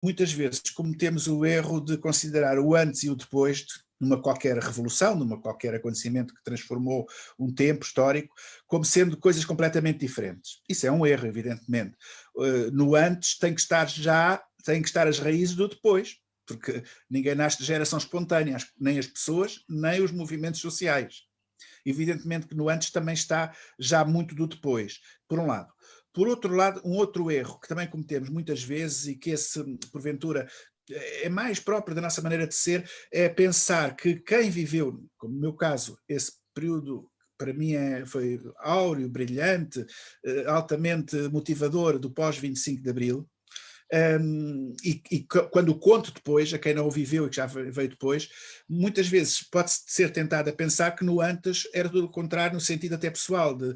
muitas vezes cometemos o erro de considerar o antes e o depois numa qualquer revolução, numa qualquer acontecimento que transformou um tempo histórico, como sendo coisas completamente diferentes. Isso é um erro, evidentemente. No antes tem que estar as raízes do depois, porque ninguém nasce de geração espontânea, nem as pessoas, nem os movimentos sociais. Evidentemente que no antes também está já muito do depois, por um lado. Por outro lado, um outro erro que também cometemos muitas vezes e que esse, porventura, é mais próprio da nossa maneira de ser, é pensar que quem viveu, como no meu caso, esse período para mim foi áureo, brilhante, altamente motivador do pós-25 de Abril, quando conto depois, a quem não o viveu e que já veio depois, muitas vezes pode ser tentado a pensar que no antes era tudo o contrário, no sentido até pessoal, de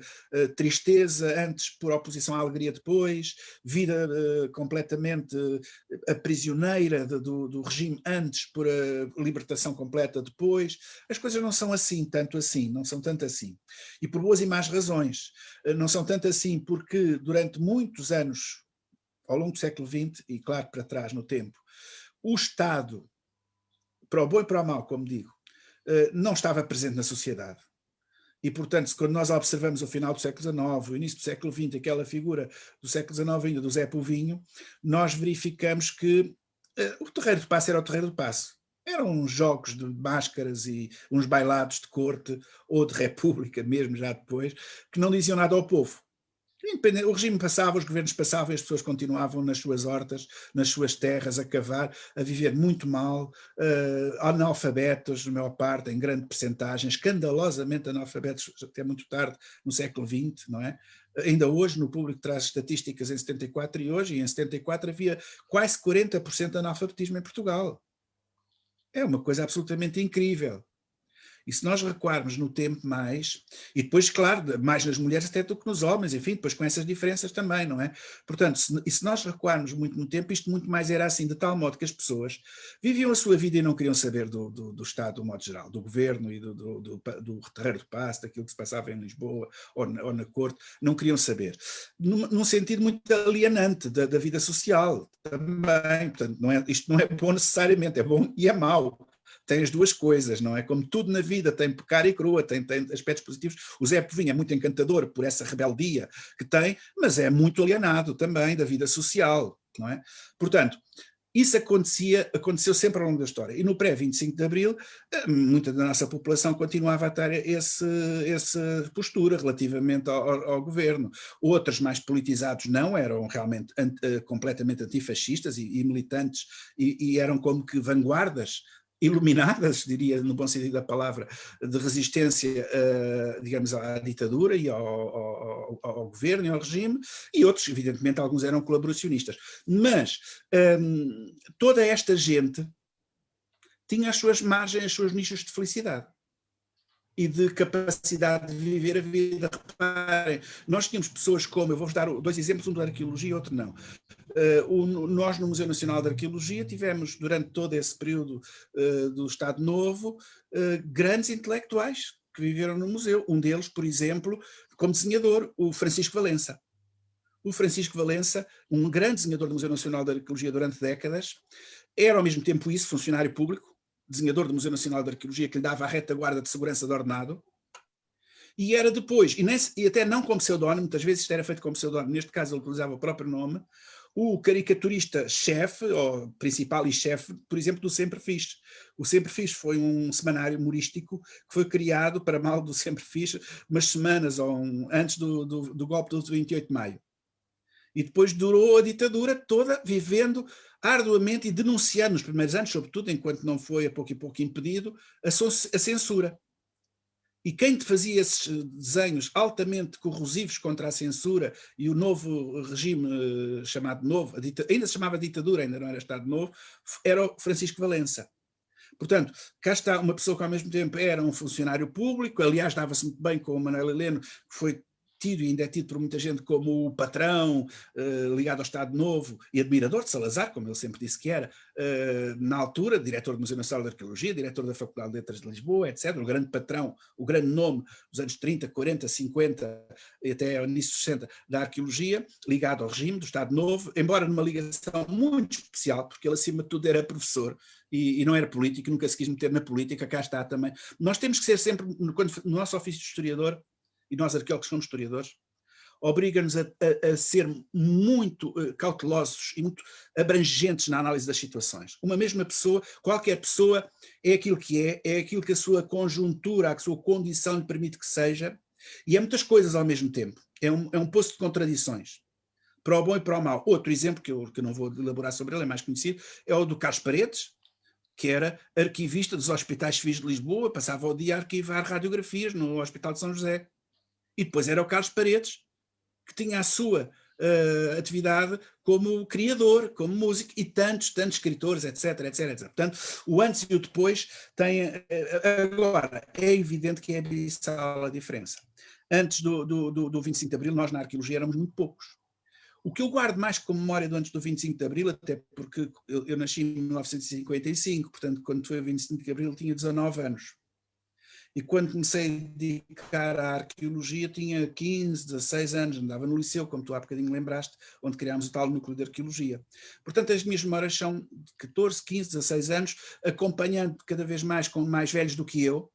tristeza antes por oposição à alegria depois, vida completamente aprisioneira do regime antes por a libertação completa depois. As coisas não são assim, tanto assim, não são tanto assim. E por boas e más razões. Não são tanto assim porque durante muitos anos, ao longo do século XX, e claro para trás no tempo, o Estado, para o bom e para o mau, como digo, não estava presente na sociedade. E, portanto, quando nós observamos o final do século XIX, o início do século XX, aquela figura do século XIX ainda, do Zé Povinho, nós verificamos que o Terreiro do Paço era o Terreiro do Paço. Eram uns jogos de máscaras e uns bailados de corte, ou de república mesmo, já depois, que não diziam nada ao povo. O regime passava, os governos passavam e as pessoas continuavam nas suas hortas, nas suas terras, a cavar, a viver muito mal, analfabetos, na maior parte, em grande percentagem, escandalosamente analfabetos até muito tarde no século XX, não é? Ainda hoje, no público traz estatísticas em 74 e hoje, e em 74 havia quase 40% de analfabetismo em Portugal. É uma coisa absolutamente incrível. E se nós recuarmos no tempo mais, e depois, claro, mais nas mulheres até do que nos homens, enfim, depois com essas diferenças também, não é? Portanto, se nós recuarmos muito no tempo, isto muito mais era assim, de tal modo que as pessoas viviam a sua vida e não queriam saber do Estado, do modo geral, do governo e do Terreiro do Paço, daquilo que se passava em Lisboa ou na Corte, não queriam saber. Num sentido muito alienante da vida social também, portanto, isto não é bom necessariamente, é bom e é mau. Tem as duas coisas, não é? Como tudo na vida tem cara e crua, tem aspectos positivos. O Zé Povinho é muito encantador por essa rebeldia que tem, mas é muito alienado também da vida social, não é? Portanto, isso aconteceu sempre ao longo da história. E no pré-25 de Abril, muita da nossa população continuava a ter essa postura relativamente ao governo. Outros mais politizados não, eram realmente completamente antifascistas e militantes, e eram como que vanguardas iluminadas, diria no bom sentido da palavra, de resistência, digamos, à ditadura e ao governo e ao regime, e outros, evidentemente, alguns eram colaboracionistas. Mas toda esta gente tinha as suas margens, os seus nichos de felicidade e de capacidade de viver a vida. Reparem, nós tínhamos pessoas como, eu vou-vos dar dois exemplos, um da arqueologia e outro não. Nós no Museu Nacional de Arqueologia tivemos, durante todo esse período do Estado Novo, grandes intelectuais que viveram no museu. Um deles, por exemplo, como desenhador, o Francisco Valença. O Francisco Valença, um grande desenhador do Museu Nacional de Arqueologia durante décadas, era ao mesmo tempo isso, funcionário público, desenhador do Museu Nacional de Arqueologia, que lhe dava a retaguarda de segurança de ordenado, e era depois, e até não como pseudónimo, muitas vezes isto era feito como pseudónimo, neste caso ele utilizava o próprio nome, o caricaturista-chefe, ou principal e chefe, por exemplo, do Sempre Fixe. O Sempre Fixe foi um semanário humorístico que foi criado, para mal do Sempre Fixe, umas semanas antes do golpe do 28 de maio. E depois durou a ditadura toda, vivendo arduamente e denunciando nos primeiros anos, sobretudo enquanto não foi a pouco e pouco impedido, a censura. E quem fazia esses desenhos altamente corrosivos contra a censura e o novo regime chamado Novo, ainda se chamava ditadura, ainda não era Estado Novo, era o Francisco Valença. Portanto, cá está uma pessoa que ao mesmo tempo era um funcionário público, aliás dava-se muito bem com o Manuel Heleno, que foi tido e ainda é tido por muita gente como o patrão ligado ao Estado Novo e admirador de Salazar, como ele sempre disse que era, na altura, diretor do Museu Nacional de Arqueologia, diretor da Faculdade de Letras de Lisboa, etc., o grande patrão, o grande nome dos anos 30, 40, 50 e até ao início dos 60 da arqueologia, ligado ao regime do Estado Novo, embora numa ligação muito especial, porque ele acima de tudo era professor e não era político, nunca se quis meter na política, cá está também. Nós temos que ser sempre, no nosso ofício de historiador, e nós arqueólogos somos historiadores, obriga-nos a ser muito cautelosos e muito abrangentes na análise das situações. Uma mesma pessoa, qualquer pessoa é aquilo que é aquilo que a sua conjuntura, a sua condição lhe permite que seja, e é muitas coisas ao mesmo tempo. É um poço de contradições, para o bom e para o mau. Outro exemplo, que eu não vou elaborar sobre ele, é mais conhecido, é o do Carlos Paredes, que era arquivista dos Hospitais Civis de Lisboa, passava o dia a arquivar radiografias no Hospital de São José. E depois era o Carlos Paredes, que tinha a sua atividade como criador, como músico, e tantos escritores, etc, etc, etc. Portanto, o antes e o depois tem... agora, é evidente que é abissal a diferença. Antes do 25 de Abril, nós na arqueologia éramos muito poucos. O que eu guardo mais como memória do antes do 25 de Abril, até porque eu nasci em 1955, portanto, quando foi o 25 de Abril tinha 19 anos. E quando comecei a dedicar à arqueologia tinha 15, 16 anos, andava no liceu, como tu há bocadinho lembraste, onde criámos o tal núcleo de arqueologia. Portanto, as minhas memórias são de 14, 15, 16 anos, acompanhando cada vez mais com mais velhos do que eu,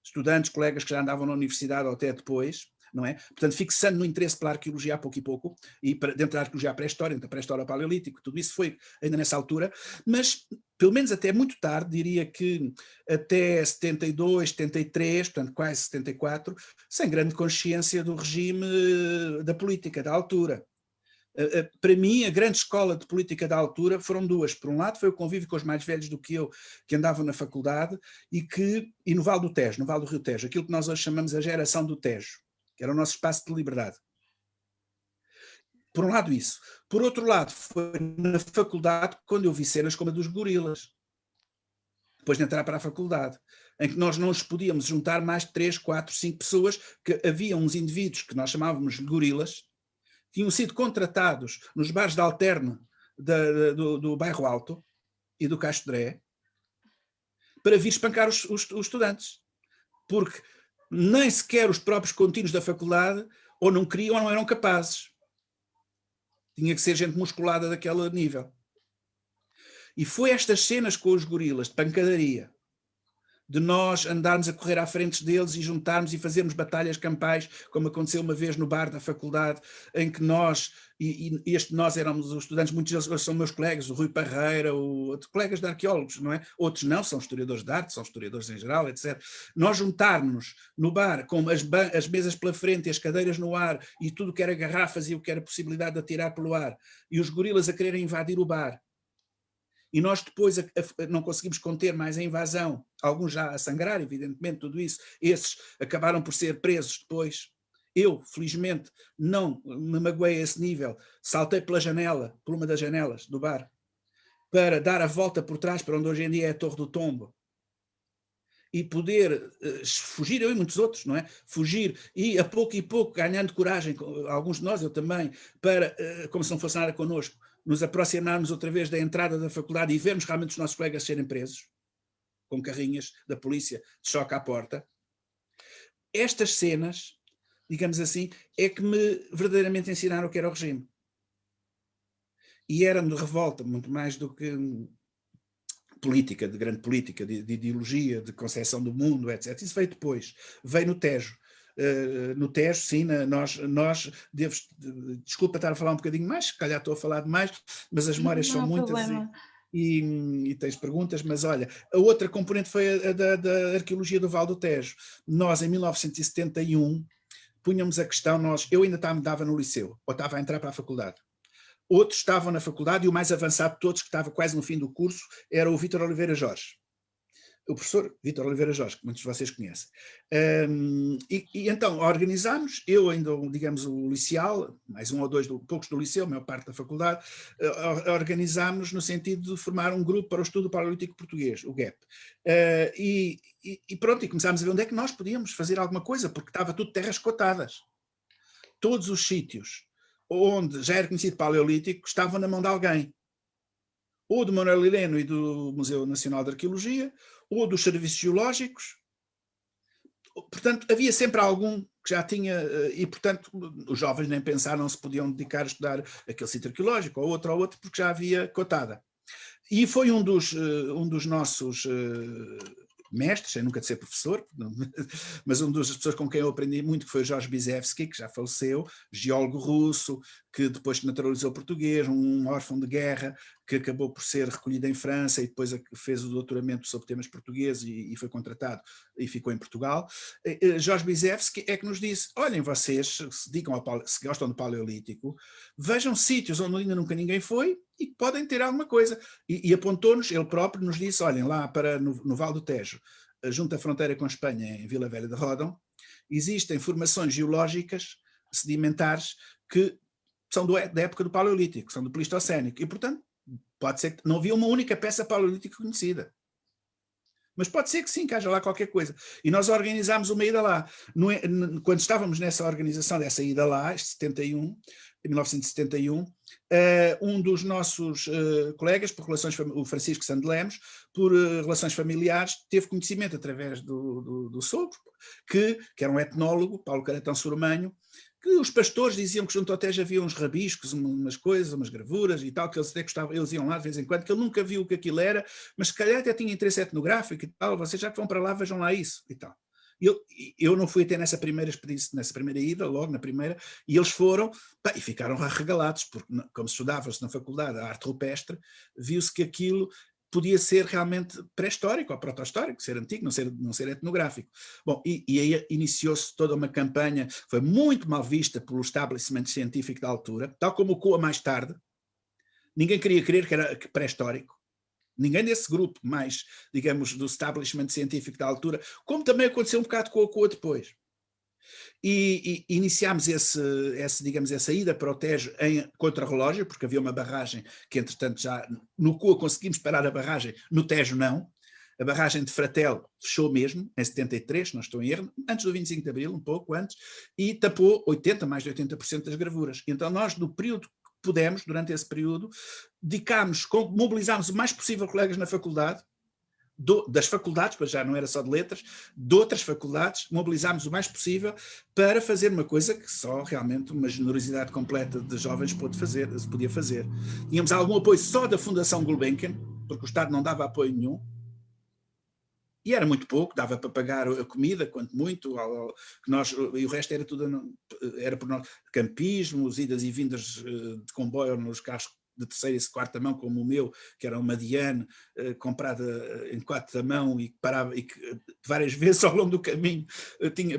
estudantes, colegas que já andavam na universidade ou até depois, não é? Portanto, fixando no interesse pela arqueologia a pouco e pouco, e dentro da arqueologia a pré-história, dentro da pré-história ao paleolítico, tudo isso foi ainda nessa altura, mas pelo menos até muito tarde, diria que até 72, 73, portanto quase 74, sem grande consciência do regime da política da altura. Para mim, a grande escola de política da altura foram duas. Por um lado foi o convívio com os mais velhos do que eu, que andavam na faculdade, e no Vale do Tejo, no Vale do Rio Tejo, aquilo que nós hoje chamamos a geração do Tejo, que era o nosso espaço de liberdade. Por um lado isso. Por outro lado, foi na faculdade quando eu vi cenas como a dos gorilas, depois de entrar para a faculdade, em que nós não nos podíamos juntar mais de 3, 4, 5 pessoas, que havia uns indivíduos que nós chamávamos de gorilas, que tinham sido contratados nos bares de alterno do Bairro Alto e do Castro Dré, para vir espancar os estudantes. Porque nem sequer os próprios contínuos da faculdade ou não queriam ou não eram capazes. Tinha que ser gente musculada daquele nível. E foi estas cenas com os gorilas, de pancadaria, de nós andarmos a correr à frente deles e juntarmos e fazermos batalhas campais, como aconteceu uma vez no bar da faculdade, em que nós, nós éramos os estudantes, muitos deles são meus colegas, o Rui Parreira, colegas de arqueólogos, não é? Outros não, são historiadores de arte, são historiadores em geral, etc. Nós juntarmos no bar com as mesas pela frente e as cadeiras no ar e tudo que era garrafas e o que era possibilidade de atirar pelo ar, e os gorilas a quererem invadir o bar. E nós depois não conseguimos conter mais a invasão, alguns já a sangrar, evidentemente, tudo isso, esses acabaram por ser presos depois. Eu, felizmente, não me magoei a esse nível, saltei pela janela, por uma das janelas do bar, para dar a volta por trás, para onde hoje em dia é a Torre do Tombo, e poder fugir, eu e muitos outros, não é? Fugir e a pouco e pouco, ganhando coragem, alguns de nós, eu também, para, como se não fosse nada connosco, nos aproximarmos outra vez da entrada da faculdade e vermos realmente os nossos colegas serem presos, com carrinhas da polícia de choque à porta. Estas cenas, digamos assim, é que me verdadeiramente ensinaram o que era o regime. E era-me de revolta, muito mais do que política, de grande política, de ideologia, de concepção do mundo, etc. Isso veio depois, veio no Tejo. No Tejo, sim, nós desculpa estar a falar um bocadinho mais, se calhar estou a falar demais, mas as memórias são muitas e tens perguntas, mas olha, a outra componente foi a da arqueologia do Vale do Tejo. Nós, em 1971, punhamos a questão, eu ainda estava no liceu, ou estava a entrar para a faculdade. Outros estavam na faculdade e o mais avançado de todos, que estava quase no fim do curso, era o Vítor Oliveira Jorge. O professor Vítor Oliveira Jorge, que muitos de vocês conhecem. E então organizámos, eu ainda, digamos, o liceal, mais um ou dois, poucos do liceu, a maior parte da faculdade, organizámos no sentido de formar um grupo para o estudo paleolítico português, o GAP. E pronto, e começámos a ver onde é que nós podíamos fazer alguma coisa, porque estava tudo terras cotadas. todos os sítios onde já era conhecido paleolítico estavam na mão de alguém. Ou do Manuel Heleno e do Museu Nacional de Arqueologia, ou dos serviços geológicos. Portanto, havia sempre algum que já tinha, e portanto os jovens nem pensaram se podiam dedicar a estudar aquele sítio arqueológico, ou outro, porque já havia cotada. E foi um dos nossos mestres, sem nunca de ser professor, mas um das pessoas com quem eu aprendi muito, que foi o Jorge Bizevski, que já faleceu, geólogo russo, que depois naturalizou português, um órfão de guerra, que acabou por ser recolhido em França e depois fez o doutoramento sobre temas portugueses e foi contratado e ficou em Portugal. Jorge Bizevski é que nos disse, olhem vocês, se gostam do Paleolítico, vejam sítios onde ainda nunca ninguém foi e podem ter alguma coisa. E apontou-nos, ele próprio nos disse, olhem lá no Val do Tejo, junto à fronteira com a Espanha, em Vila Velha de Ródão, existem formações geológicas sedimentares que são da época do Paleolítico, são do Pleistocénico, e portanto pode ser que não havia uma única peça paleolítica conhecida. Mas pode ser que sim, que haja lá qualquer coisa. E nós organizámos uma ida lá. Quando estávamos nessa organização dessa ida lá, em 1971, um dos nossos colegas, o Francisco Sandelemos, por relações familiares, teve conhecimento através do sogro, que era um etnólogo, Paulo Caratão Sormanho, que os pastores diziam que junto ao Tejo havia uns rabiscos, umas coisas, umas gravuras e tal, que eles até gostavam, eles iam lá de vez em quando, que ele nunca viu o que aquilo era, mas se calhar até tinha interesse etnográfico e tal, vocês já que vão para lá, vejam lá isso e tal. Eu não fui até nessa primeira ida, logo na primeira, e eles foram, e ficaram arregalados, porque como se estudava-se na faculdade a arte rupestre, viu-se que aquilo podia ser realmente pré-histórico ou proto-histórico, ser antigo, não ser etnográfico. Bom, e aí iniciou-se toda uma campanha, foi muito mal vista pelo establishment científico da altura, tal como o COA mais tarde. Ninguém queria crer que era pré-histórico. Ninguém desse grupo mais, digamos, do establishment científico da altura, como também aconteceu um bocado com a COA depois. E iniciámos digamos, essa ida para o Tejo em contrarrelógio, porque havia uma barragem que, entretanto, já no COA conseguimos parar a barragem, no Tejo não. A barragem de Fratel fechou mesmo, em 73, não estou em erro, antes do 25 de Abril, um pouco antes, e tapou mais de 80% das gravuras. Então nós, no período que pudemos, durante esse período, mobilizámos o mais possível colegas na faculdade, das faculdades, pois já não era só de letras, de outras faculdades, mobilizámos o mais possível para fazer uma coisa que só realmente uma generosidade completa de jovens se podia fazer. Tínhamos algum apoio só da Fundação Gulbenkian, porque o Estado não dava apoio nenhum, e era muito pouco, dava para pagar a comida, quanto muito, e o resto era tudo, era por nós, campismos, idas e vindas de comboio nos carros de terceira e quarta mão, como o meu, que era uma Diane comprada em quarta mão e que parava, e que várias vezes ao longo do caminho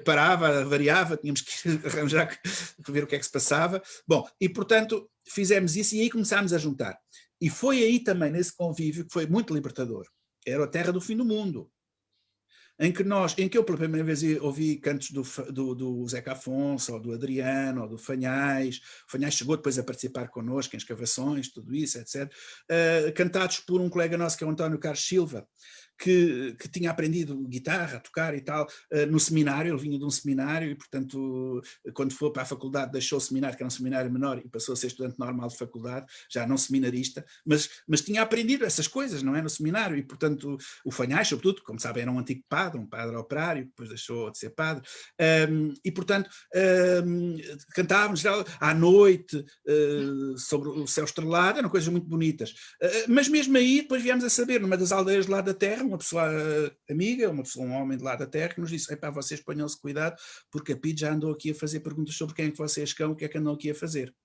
parava, variava, tínhamos que arranjar, ver o que é que se passava. Bom, e portanto fizemos isso e aí começámos a juntar. E foi aí também, nesse convívio, que foi muito libertador. Era a terra do fim do mundo. Em que eu pela primeira vez ouvi cantos do Zeca Afonso, ou do Adriano, ou do Fanhais. O Fanhais chegou depois a participar connosco em escavações, tudo isso, etc. Cantados por um colega nosso que é o António Carlos Silva, que tinha aprendido guitarra, a tocar e tal, no seminário. Ele vinha de um seminário e, portanto, quando foi para a faculdade deixou o seminário, que era um seminário menor, e passou a ser estudante normal de faculdade, já não seminarista, mas tinha aprendido essas coisas, não é, no seminário, e, portanto, o Fanhais, sobretudo, como sabem, era um antigo padre, um padre operário, depois deixou de ser padre, e, portanto, cantávamos à noite sobre o céu estrelado, eram coisas muito bonitas. Mas mesmo aí, depois viemos a saber, numa das aldeias de lá da terra, uma pessoa amiga, um homem de lá da terra, que nos disse, epá, vocês ponham-se cuidado, porque a PID já andou aqui a fazer perguntas sobre quem é que vocês são, o que é que andam aqui a fazer.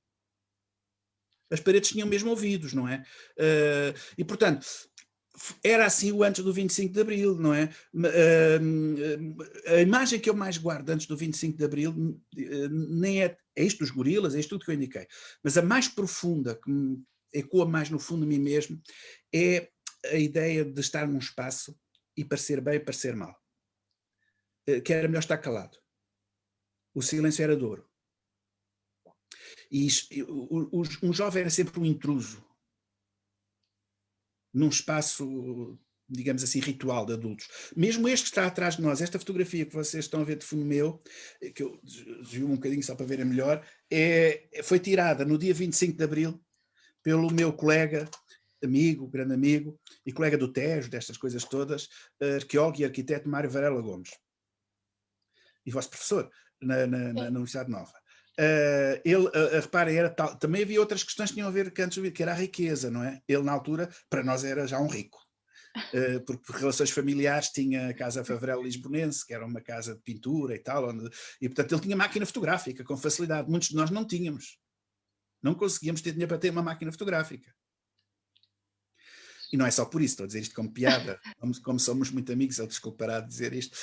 As paredes tinham mesmo ouvidos, não é? E, portanto, era assim o antes do 25 de Abril, não é? A imagem que eu mais guardo antes do 25 de Abril nem é isto dos gorilas, é isto tudo que eu indiquei, mas a mais profunda, que me ecoa mais no fundo de mim mesmo, é a ideia de estar num espaço e parecer bem e parecer mal. Que era melhor estar calado. O silêncio era de ouro. E um jovem era sempre um intruso num espaço digamos assim, ritual de adultos. Mesmo este que está atrás de nós, esta fotografia que vocês estão a ver de fundo meu, que eu desvio um bocadinho só para verem melhor, foi tirada no dia 25 de Abril pelo meu colega, amigo, grande amigo, e colega do Tejo, destas coisas todas, arqueólogo e arquiteto Mário Varela Gomes. E vosso professor na Universidade Nova. Ele, reparem, também havia outras questões que tinham a ver que antes que era a riqueza, não é? Ele, na altura, para nós era já um rico. Porque por relações familiares tinha a Casa Favrel Lisbonense, que era uma casa de pintura e tal, e portanto ele tinha máquina fotográfica com facilidade. Muitos de nós não tínhamos. Não conseguíamos ter dinheiro para ter uma máquina fotográfica. E não é só por isso, estou a dizer isto como piada, como somos muito amigos, ele desculpará de dizer isto,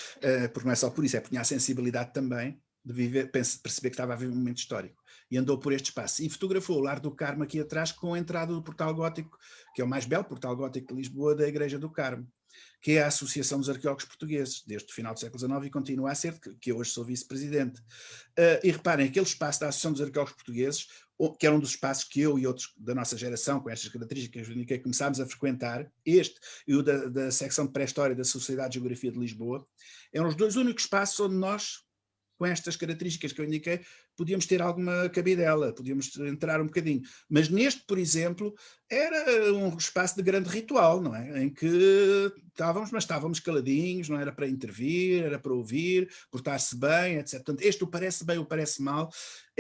porque não é só por isso, é porque tinha a sensibilidade também de perceber que estava a viver um momento histórico. E andou por este espaço. E fotografou o Lar do Carmo aqui atrás com a entrada do portal gótico, que é o mais belo portal gótico de Lisboa, da Igreja do Carmo, que é a Associação dos Arqueólogos Portugueses, desde o final do século XIX e continua a ser, que eu hoje sou vice-presidente. E reparem, aquele espaço da Associação dos Arqueólogos Portugueses, que era um dos espaços que eu e outros da nossa geração, com estas características que começámos a frequentar, este e o da secção de pré-história da Sociedade de Geografia de Lisboa, eram os dois únicos espaços onde nós, com estas características que eu indiquei, podíamos ter alguma cabidela, podíamos entrar um bocadinho. Mas neste, por exemplo, era um espaço de grande ritual, não é? Em que estávamos caladinhos, não era para intervir, era para ouvir, portar-se bem, etc. Portanto, este o parece bem, o parece mal,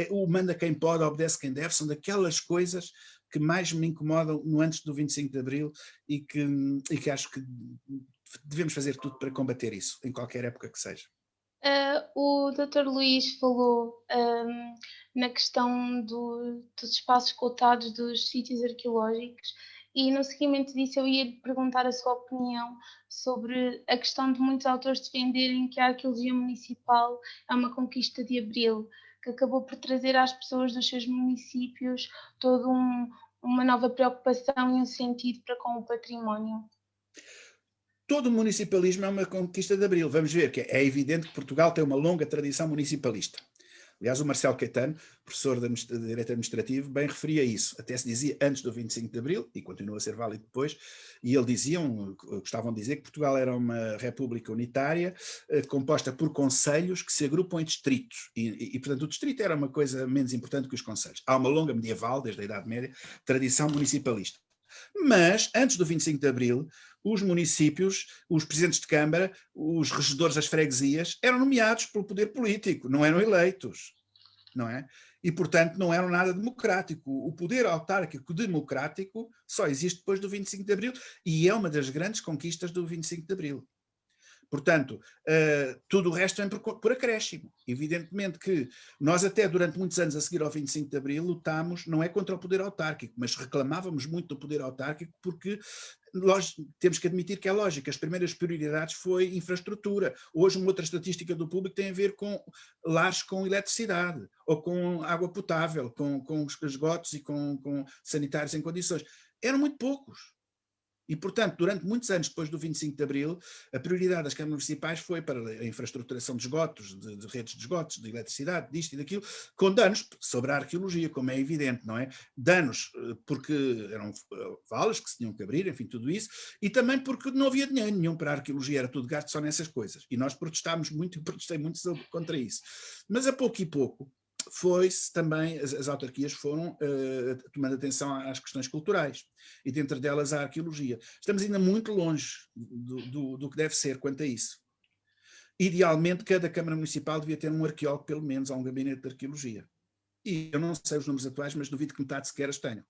o manda quem pode, obedece quem deve, são daquelas coisas que mais me incomodam no antes do 25 de Abril e que acho que devemos fazer tudo para combater isso, em qualquer época que seja. O Dr. Luís falou na questão dos espaços cotados dos sítios arqueológicos e no seguimento disso eu ia lhe perguntar a sua opinião sobre a questão de muitos autores defenderem que a arqueologia municipal é uma conquista de Abril, que acabou por trazer às pessoas dos seus municípios toda uma nova preocupação e um sentido para com o património. Todo o municipalismo é uma conquista de Abril. Vamos ver que é evidente que Portugal tem uma longa tradição municipalista. Aliás, o Marcelo Caetano, professor de Direito Administrativo, bem referia isso. Até se dizia antes do 25 de Abril, e continua a ser válido depois, e gostavam de dizer que Portugal era uma república unitária, composta por concelhos que se agrupam em distritos. E, portanto, o distrito era uma coisa menos importante que os concelhos. Há uma longa medieval, desde a Idade Média, tradição municipalista. Mas, antes do 25 de Abril, os municípios, os presidentes de Câmara, os regedores das freguesias, eram nomeados pelo poder político, não eram eleitos, não é? E, portanto, não eram nada democrático. O poder autárquico democrático só existe depois do 25 de Abril e é uma das grandes conquistas do 25 de Abril. Portanto, tudo o resto vem por acréscimo. Evidentemente que nós até durante muitos anos a seguir ao 25 de Abril lutámos, não é contra o poder autárquico, mas reclamávamos muito do poder autárquico porque nós temos que admitir que é lógico, as primeiras prioridades foi infraestrutura. Hoje uma outra estatística do público tem a ver com lares com eletricidade, ou com água potável, com esgotos e com sanitários em condições. Eram muito poucos. E, portanto, durante muitos anos depois do 25 de Abril, a prioridade das câmaras municipais foi para a infraestruturação de esgotos, de redes de esgotos, de eletricidade, disto e daquilo, com danos sobre a arqueologia, como é evidente, não é? Danos porque eram valas que se tinham que abrir, enfim, tudo isso, e também porque não havia dinheiro nenhum para a arqueologia, era tudo gasto só nessas coisas. E nós protestámos muito, eu protestei muito contra isso. Mas a pouco e pouco, foi-se também, as autarquias foram tomando atenção às questões culturais e dentro delas a arqueologia. Estamos ainda muito longe do que deve ser quanto a isso. Idealmente, cada Câmara Municipal devia ter um arqueólogo, pelo menos, ou um gabinete de arqueologia. E eu não sei os números atuais, mas duvido que metade sequer as tenham.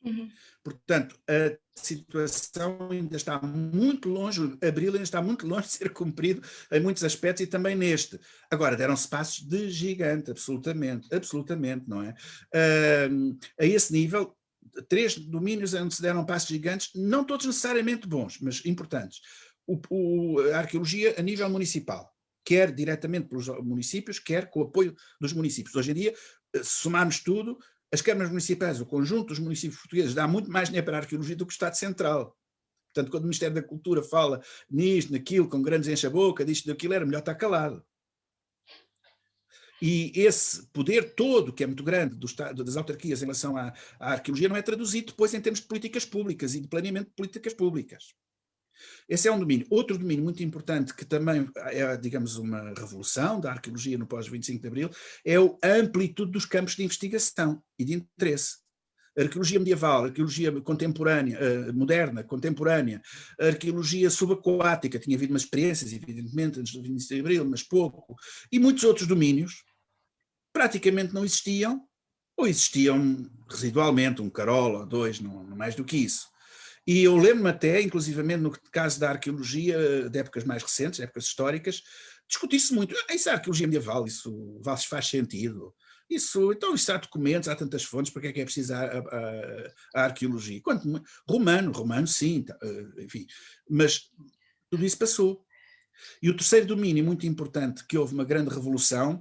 Uhum. Portanto, a situação ainda está muito longe, Abril ainda está muito longe de ser cumprido em muitos aspectos e também neste. Agora, deram-se passos de gigante, absolutamente, absolutamente, não é? A esse nível, 3 domínios onde se deram passos gigantes, não todos necessariamente bons, mas importantes. A arqueologia a nível municipal, quer diretamente pelos municípios, quer com o apoio dos municípios. Hoje em dia, se somarmos tudo, as câmaras municipais, o conjunto dos municípios portugueses dá muito mais dinheiro para a arqueologia do que o Estado Central. Portanto, quando o Ministério da Cultura fala nisto, naquilo, com grandes encha-boca, disto, daquilo, era melhor estar calado. E esse poder todo, que é muito grande, das autarquias em relação à arqueologia, não é traduzido depois em termos de políticas públicas e de planeamento de políticas públicas. Esse é um domínio. Outro domínio muito importante, que também é, digamos, uma revolução da arqueologia no pós-25 de Abril, é a amplitude dos campos de investigação e de interesse. A arqueologia medieval, a arqueologia contemporânea, moderna, contemporânea, a arqueologia subaquática, tinha havido umas experiências, evidentemente, antes do 25 de Abril, mas pouco, e muitos outros domínios, praticamente não existiam, ou existiam residualmente, um carola, dois, não mais do que isso. E eu lembro-me até, inclusivamente no caso da arqueologia de épocas mais recentes, épocas históricas, discutir-se muito, isso é arqueologia medieval, isso faz sentido. Então, isso há documentos, há tantas fontes, para que é preciso a arqueologia? Romano sim, enfim, mas tudo isso passou. E o terceiro domínio muito importante, que houve uma grande revolução,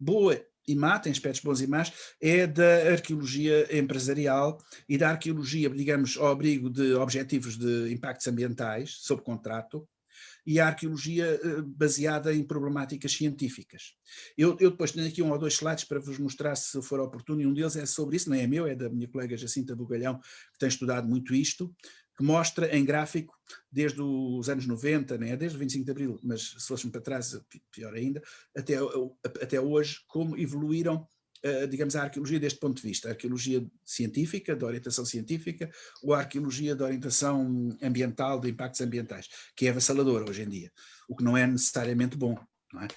boa e má, tem aspectos bons e más, é da arqueologia empresarial e da arqueologia, digamos, ao abrigo de objetivos de impactos ambientais, sob contrato, e a arqueologia baseada em problemáticas científicas. Eu depois tenho aqui 1 ou 2 slides para vos mostrar, se for oportuno, e um deles é sobre isso, não é meu, é da minha colega Jacinta Bugalhão, que tem estudado muito isto, que mostra em gráfico, desde os anos 90, não é? Desde o 25 de Abril, mas se fôssemos para trás, pior ainda, até hoje, como evoluíram, digamos, a arqueologia deste ponto de vista, a arqueologia científica, de orientação científica, ou a arqueologia de orientação ambiental, de impactos ambientais, que é avassaladora hoje em dia, o que não é necessariamente bom, não é?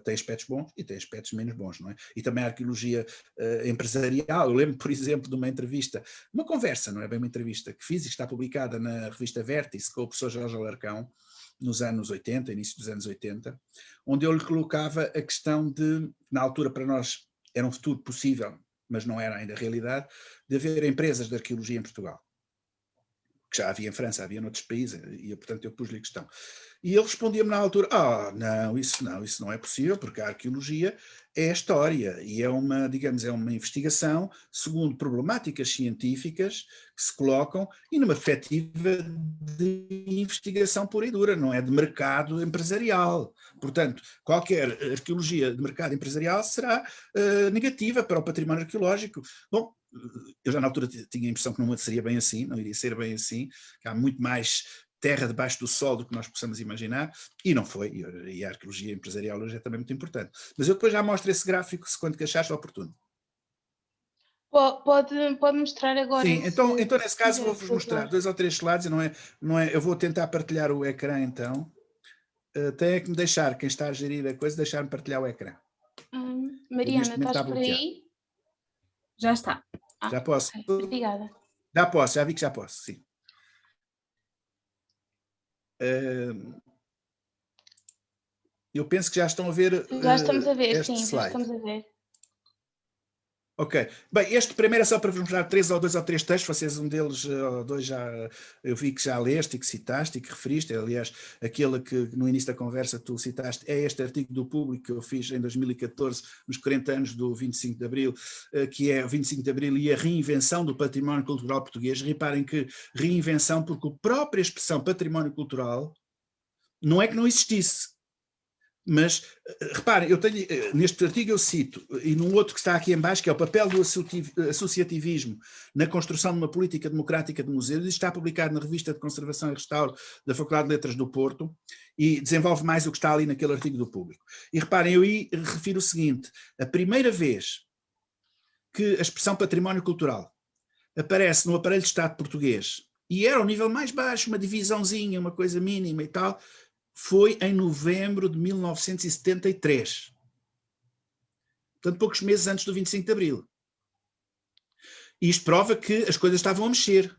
Tem aspectos bons e tem aspectos menos bons, não é? E também a arqueologia empresarial. Eu lembro, por exemplo, de uma entrevista, uma conversa, não é bem uma entrevista, que fiz e está publicada na revista Vértice com o professor Jorge Alarcão, nos anos 80, início dos anos 80, onde eu lhe colocava a questão de, na altura para nós era um futuro possível, mas não era ainda realidade, de haver empresas de arqueologia em Portugal. Que já havia em França, havia noutros países, e portanto eu pus-lhe a questão. E ele respondia-me na altura, não, isso não é possível, porque a arqueologia é a história, e é uma, digamos, é uma investigação segundo problemáticas científicas que se colocam e numa perspectiva de investigação pura e dura, não é de mercado empresarial. Portanto, qualquer arqueologia de mercado empresarial será negativa para o património arqueológico. Bom, eu já na altura tinha a impressão que não seria bem assim, não iria ser bem assim, que há muito mais terra debaixo do sol do que nós possamos imaginar, e não foi, e a arqueologia empresarial hoje é também muito importante. Mas eu depois já mostro esse gráfico, se quando que achares oportuno. Pode mostrar agora. Sim, então nesse caso vou-vos mostrar 2 ou 3 slides, não é, eu vou tentar partilhar o ecrã então. Tem que me deixar, quem está a gerir a coisa, deixar-me partilhar o ecrã. Mariana, estás por aí? Já está. Já posso? Okay, obrigada. Já posso, já vi que já posso, sim. Eu penso que já estão a ver. Já estamos a ver, este sim, slide. já estamos a ver. Ok. Bem, este primeiro é só para vos mostrar 2 ou 3 textos, vocês um deles, ou 2 eu vi que já leste e que citaste e que referiste, aliás, aquele que no início da conversa tu citaste, é este artigo do Público que eu fiz em 2014, nos 40 anos do 25 de Abril, que é o 25 de Abril e a reinvenção do património cultural português. Reparem que reinvenção, porque a própria expressão património cultural não é que não existisse. Mas, reparem, eu tenho, neste artigo eu cito, e num outro que está aqui em baixo, que é o papel do associativismo na construção de uma política democrática de museus, isto está publicado na Revista de Conservação e Restauro da Faculdade de Letras do Porto, e desenvolve mais o que está ali naquele artigo do Público. E reparem, eu aí refiro o seguinte, a primeira vez que a expressão património cultural aparece no aparelho de Estado português, e era ao nível mais baixo, uma divisãozinha, uma coisa mínima e tal, foi em novembro de 1973. Portanto, poucos meses antes do 25 de Abril. E isto prova que as coisas estavam a mexer.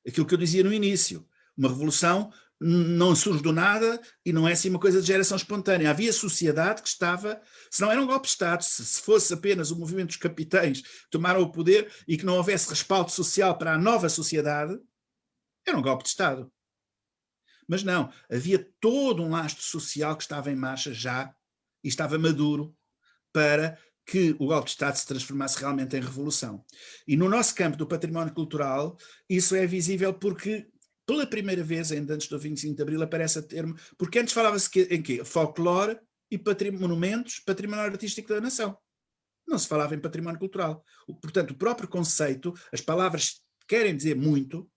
Aquilo que eu dizia no início. Uma revolução não surge do nada e não é assim uma coisa de geração espontânea. Havia sociedade que estava... Se não era um golpe de Estado, se fosse apenas o movimento dos capitães que tomaram o poder e que não houvesse respaldo social para a nova sociedade, era um golpe de Estado. Mas não, havia todo um lastro social que estava em marcha já e estava maduro para que o golpe de Estado se transformasse realmente em revolução. E no nosso campo do património cultural, isso é visível porque, pela primeira vez, ainda antes do 25 de Abril, aparece a termo, porque antes falava-se em quê? Folclore e monumentos, património artístico da nação. Não se falava em património cultural. Portanto, o próprio conceito, as palavras querem dizer muito.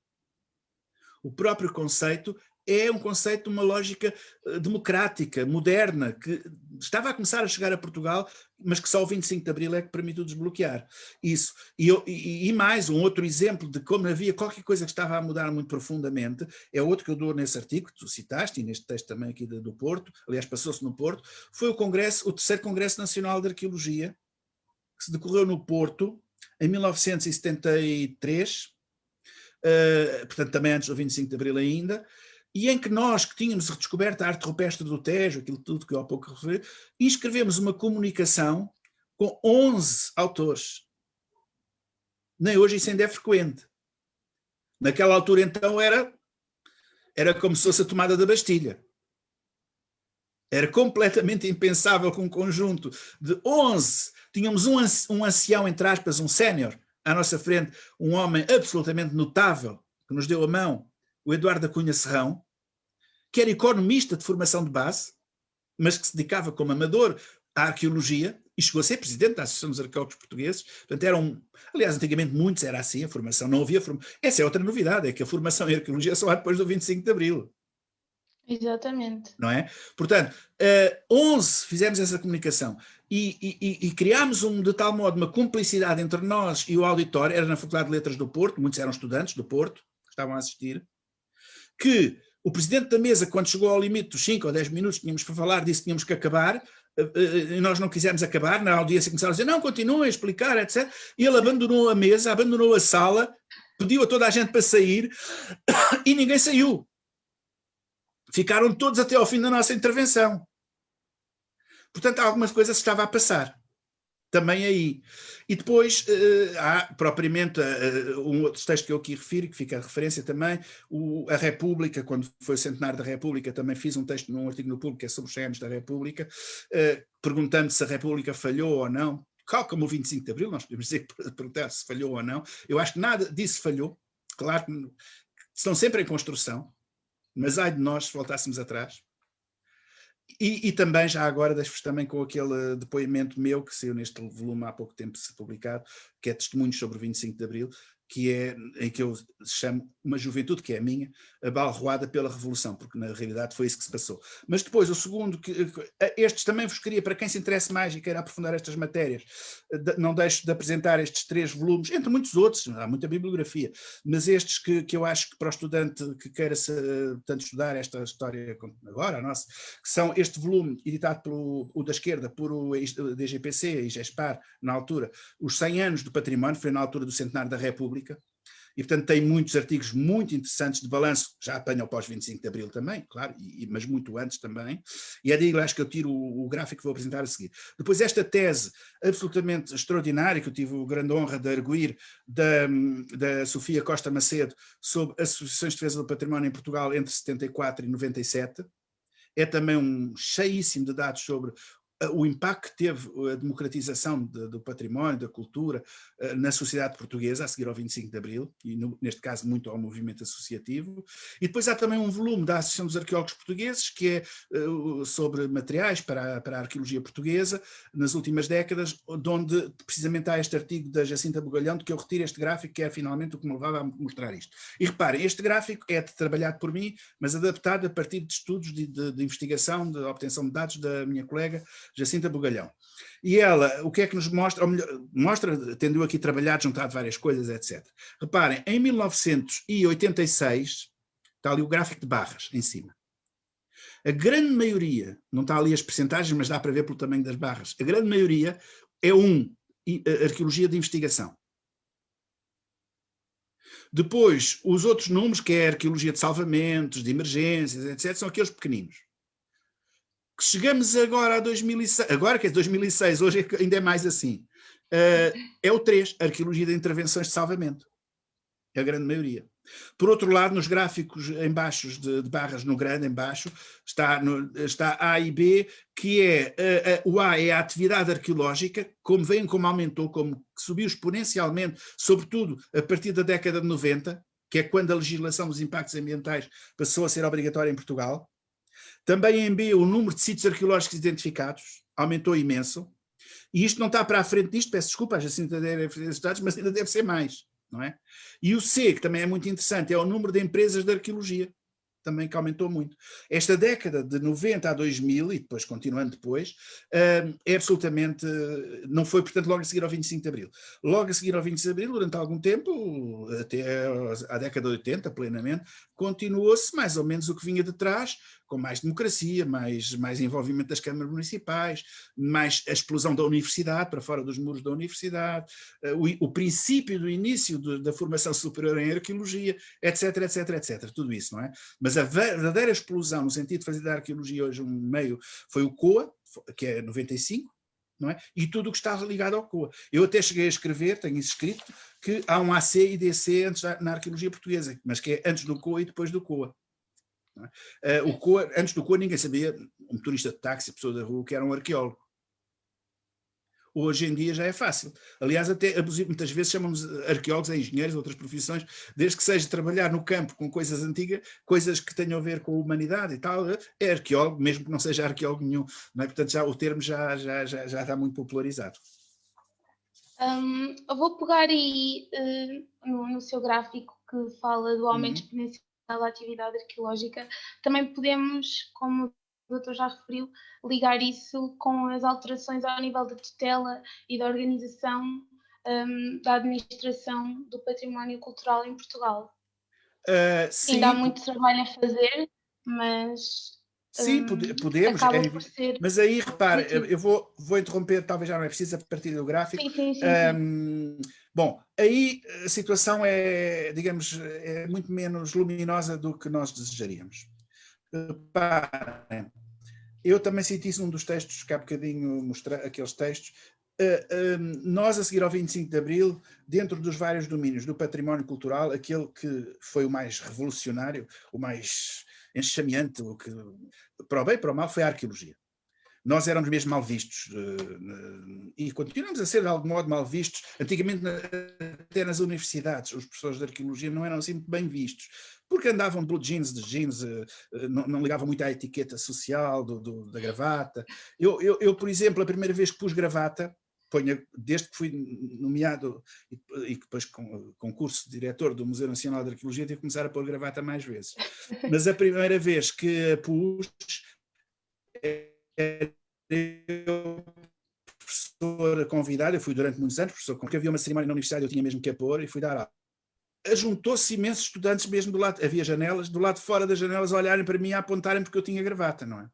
O próprio conceito é um conceito, uma lógica democrática, moderna, que estava a começar a chegar a Portugal, mas que só o 25 de Abril é que permitiu desbloquear isso. E mais, um outro exemplo de como havia qualquer coisa que estava a mudar muito profundamente, é outro que eu dou nesse artigo, que tu citaste, e neste texto também aqui do Porto, aliás passou-se no Porto, foi o terceiro Congresso Nacional de Arqueologia, que se decorreu no Porto, em 1973, portanto também antes do 25 de Abril ainda, e em que nós, que tínhamos redescoberto a arte rupestre do Tejo, aquilo tudo que eu há pouco referi, inscrevemos uma comunicação com 11 autores. Nem hoje isso ainda é frequente. Naquela altura, então, era como se fosse a tomada da Bastilha. Era completamente impensável que um conjunto de 11, tínhamos um ancião, entre aspas, um sénior, à nossa frente, um homem absolutamente notável, que nos deu a mão, o Eduardo da Cunha Serrão, que era economista de formação de base, mas que se dedicava como amador à arqueologia e chegou a ser presidente da Associação dos Arqueólogos Portugueses. Portanto, aliás, antigamente muitos era assim, a formação, não havia formação. Essa é outra novidade, é que a formação em arqueologia só há depois do 25 de Abril. Exatamente. Não é? Portanto, 11 fizemos essa comunicação e criámos de tal modo uma cumplicidade entre nós e o auditório, era na Faculdade de Letras do Porto, muitos eram estudantes do Porto, que estavam a assistir, que o presidente da mesa, quando chegou ao limite dos 5 ou 10 minutos que tínhamos para falar, disse que tínhamos que acabar, e nós não quisemos acabar, na audiência começaram a dizer, não, continuem a explicar, etc. E ele abandonou a mesa, abandonou a sala, pediu a toda a gente para sair, e ninguém saiu. Ficaram todos até ao fim da nossa intervenção. Portanto, algumas coisas estava a passar. Também aí. E depois há propriamente um outro texto que eu aqui refiro, que fica a referência também, a República, quando foi o centenário da República, também fiz um texto num artigo no Público, que é sobre os 100 anos da República, perguntando se a República falhou ou não. Como o 25 de Abril, nós podemos dizer que perguntar se falhou ou não. Eu acho que nada disso falhou. Claro que estão sempre em construção, mas ai de nós se voltássemos atrás. E também, já agora, deixo-vos também com aquele depoimento meu, que saiu neste volume há pouco tempo publicado, que é Testemunhos sobre o 25 de Abril, que é em que eu chamo uma juventude, que é a minha, abalroada pela Revolução, porque na realidade foi isso que se passou. Mas depois, o segundo, estes também vos queria, para quem se interesse mais e queira aprofundar estas matérias, não deixo de apresentar estes 3 volumes, entre muitos outros, há muita bibliografia, mas estes que eu acho que para o estudante que queira tanto estudar esta história agora, a nossa, que são este volume editado pelo da esquerda, por o DGPC e GESPAR, na altura, os 100 anos do património, foi na altura do centenário da República, e portanto tem muitos artigos muito interessantes de balanço, já apanham após 25 de Abril também, claro, mas muito antes também, e é daí acho que eu tiro o gráfico que vou apresentar a seguir. Depois esta tese absolutamente extraordinária, que eu tive a grande honra de arguir, da Sofia Costa Macedo, sobre as associações de defesa do património em Portugal entre 74 e 97, é também cheíssimo de dados sobre o impacto que teve a democratização do património, da cultura, na sociedade portuguesa, a seguir ao 25 de Abril, e neste caso muito ao movimento associativo. E depois há também um volume da Associação dos Arqueólogos Portugueses, que é sobre materiais para a arqueologia portuguesa, nas últimas décadas, onde precisamente há este artigo da Jacinta Bugalhão, de que eu retiro este gráfico, que é finalmente o que me levava a mostrar isto. E reparem, este gráfico é trabalhado por mim, mas adaptado a partir de estudos de investigação, de obtenção de dados da minha colega Jacinta Bugalhão. E ela, o que é que nos mostra? Ou melhor, mostra, tendo aqui trabalhado, juntado várias coisas, etc. Reparem, em 1986, está ali o gráfico de barras, em cima. A grande maioria, não está ali as percentagens, mas dá para ver pelo tamanho das barras, a grande maioria é arqueologia de investigação. Depois, os outros números, que é a arqueologia de salvamentos, de emergências, etc., são aqueles pequeninos. Chegamos agora a 2006, agora que é 2006, hoje ainda é mais assim, é o 3, arqueologia de intervenções de salvamento, é a grande maioria. Por outro lado, nos gráficos em baixos de barras no grande, em baixo, está A e B, que é, o A é a atividade arqueológica, como aumentou, como subiu exponencialmente, sobretudo a partir da década de 90, que é quando a legislação dos impactos ambientais passou a ser obrigatória em Portugal. Também em B, o número de sítios arqueológicos identificados aumentou imenso. E isto não está para a frente disto, peço desculpa, a Jacinta deve fazer esses dados, mas ainda deve ser mais. não é? E o C, que também é muito interessante, é o número de empresas de arqueologia, também que aumentou muito. Esta década de 90 a 2000, e depois continuando depois, é absolutamente, não foi, portanto, logo a seguir ao 25 de Abril. Logo a seguir ao 25 de Abril, durante algum tempo, até à década de 80, plenamente, continuou-se mais ou menos o que vinha de trás, com mais democracia, mais envolvimento das câmaras municipais, mais a explosão da universidade, para fora dos muros da universidade, o princípio do início da formação superior em arqueologia, etc, etc, etc, tudo isso, não é? Mas a verdadeira explosão, no sentido de fazer da arqueologia hoje um meio, foi o COA, que é 95, não é? E tudo o que está ligado ao COA. Eu até cheguei a escrever, tenho isso escrito, que há um AC e DC antes na arqueologia portuguesa, mas que é antes do COA e depois do COA. O COA, antes do COA ninguém sabia, um motorista de táxi, pessoa da rua, que era um arqueólogo. Hoje em dia já é fácil. Aliás, até muitas vezes chamamos arqueólogos a engenheiros, outras profissões, desde que seja trabalhar no campo com coisas antigas, coisas que tenham a ver com a humanidade e tal, é arqueólogo, mesmo que não seja arqueólogo nenhum. Não é? Portanto, o termo já está muito popularizado. Eu vou pegar aí no seu gráfico que fala do aumento exponencial da atividade arqueológica. Também podemos, como o doutor já referiu, ligar isso com as alterações ao nível da tutela e da organização da administração do património cultural em Portugal. Sim, ainda há muito trabalho a fazer, mas sim, podemos, acaba por ser... mas aí repare, eu vou interromper, talvez já não é preciso, a partir do gráfico. Sim. Bom, aí a situação é, digamos, é muito menos luminosa do que nós desejaríamos. Reparem, eu também citei isso num dos textos que há bocadinho mostrei, aqueles textos. Nós, a seguir ao 25 de Abril, dentro dos vários domínios do património cultural, aquele que foi o mais revolucionário, o mais enxameante, o que, para o bem e para o mal, foi a arqueologia. Nós éramos mesmo mal vistos e continuamos a ser de algum modo mal vistos. Antigamente, até nas universidades, os professores de arqueologia não eram assim muito bem vistos, porque andavam de blue jeans, de jeans, não ligavam muito à etiqueta social da gravata. Eu, por exemplo, a primeira vez que pus gravata, desde que fui nomeado e depois com concurso de diretor do Museu Nacional de Arqueologia, tive que começar a pôr gravata mais vezes. Mas a primeira vez que a pus, eu, professor convidado, eu fui durante muitos anos, professor, porque havia uma cerimónia na universidade, eu tinha mesmo que a pôr e fui dar aula. Juntou-se imensos estudantes mesmo do lado, havia janelas, do lado de fora das janelas a olharem para mim, a apontarem porque eu tinha gravata, não é?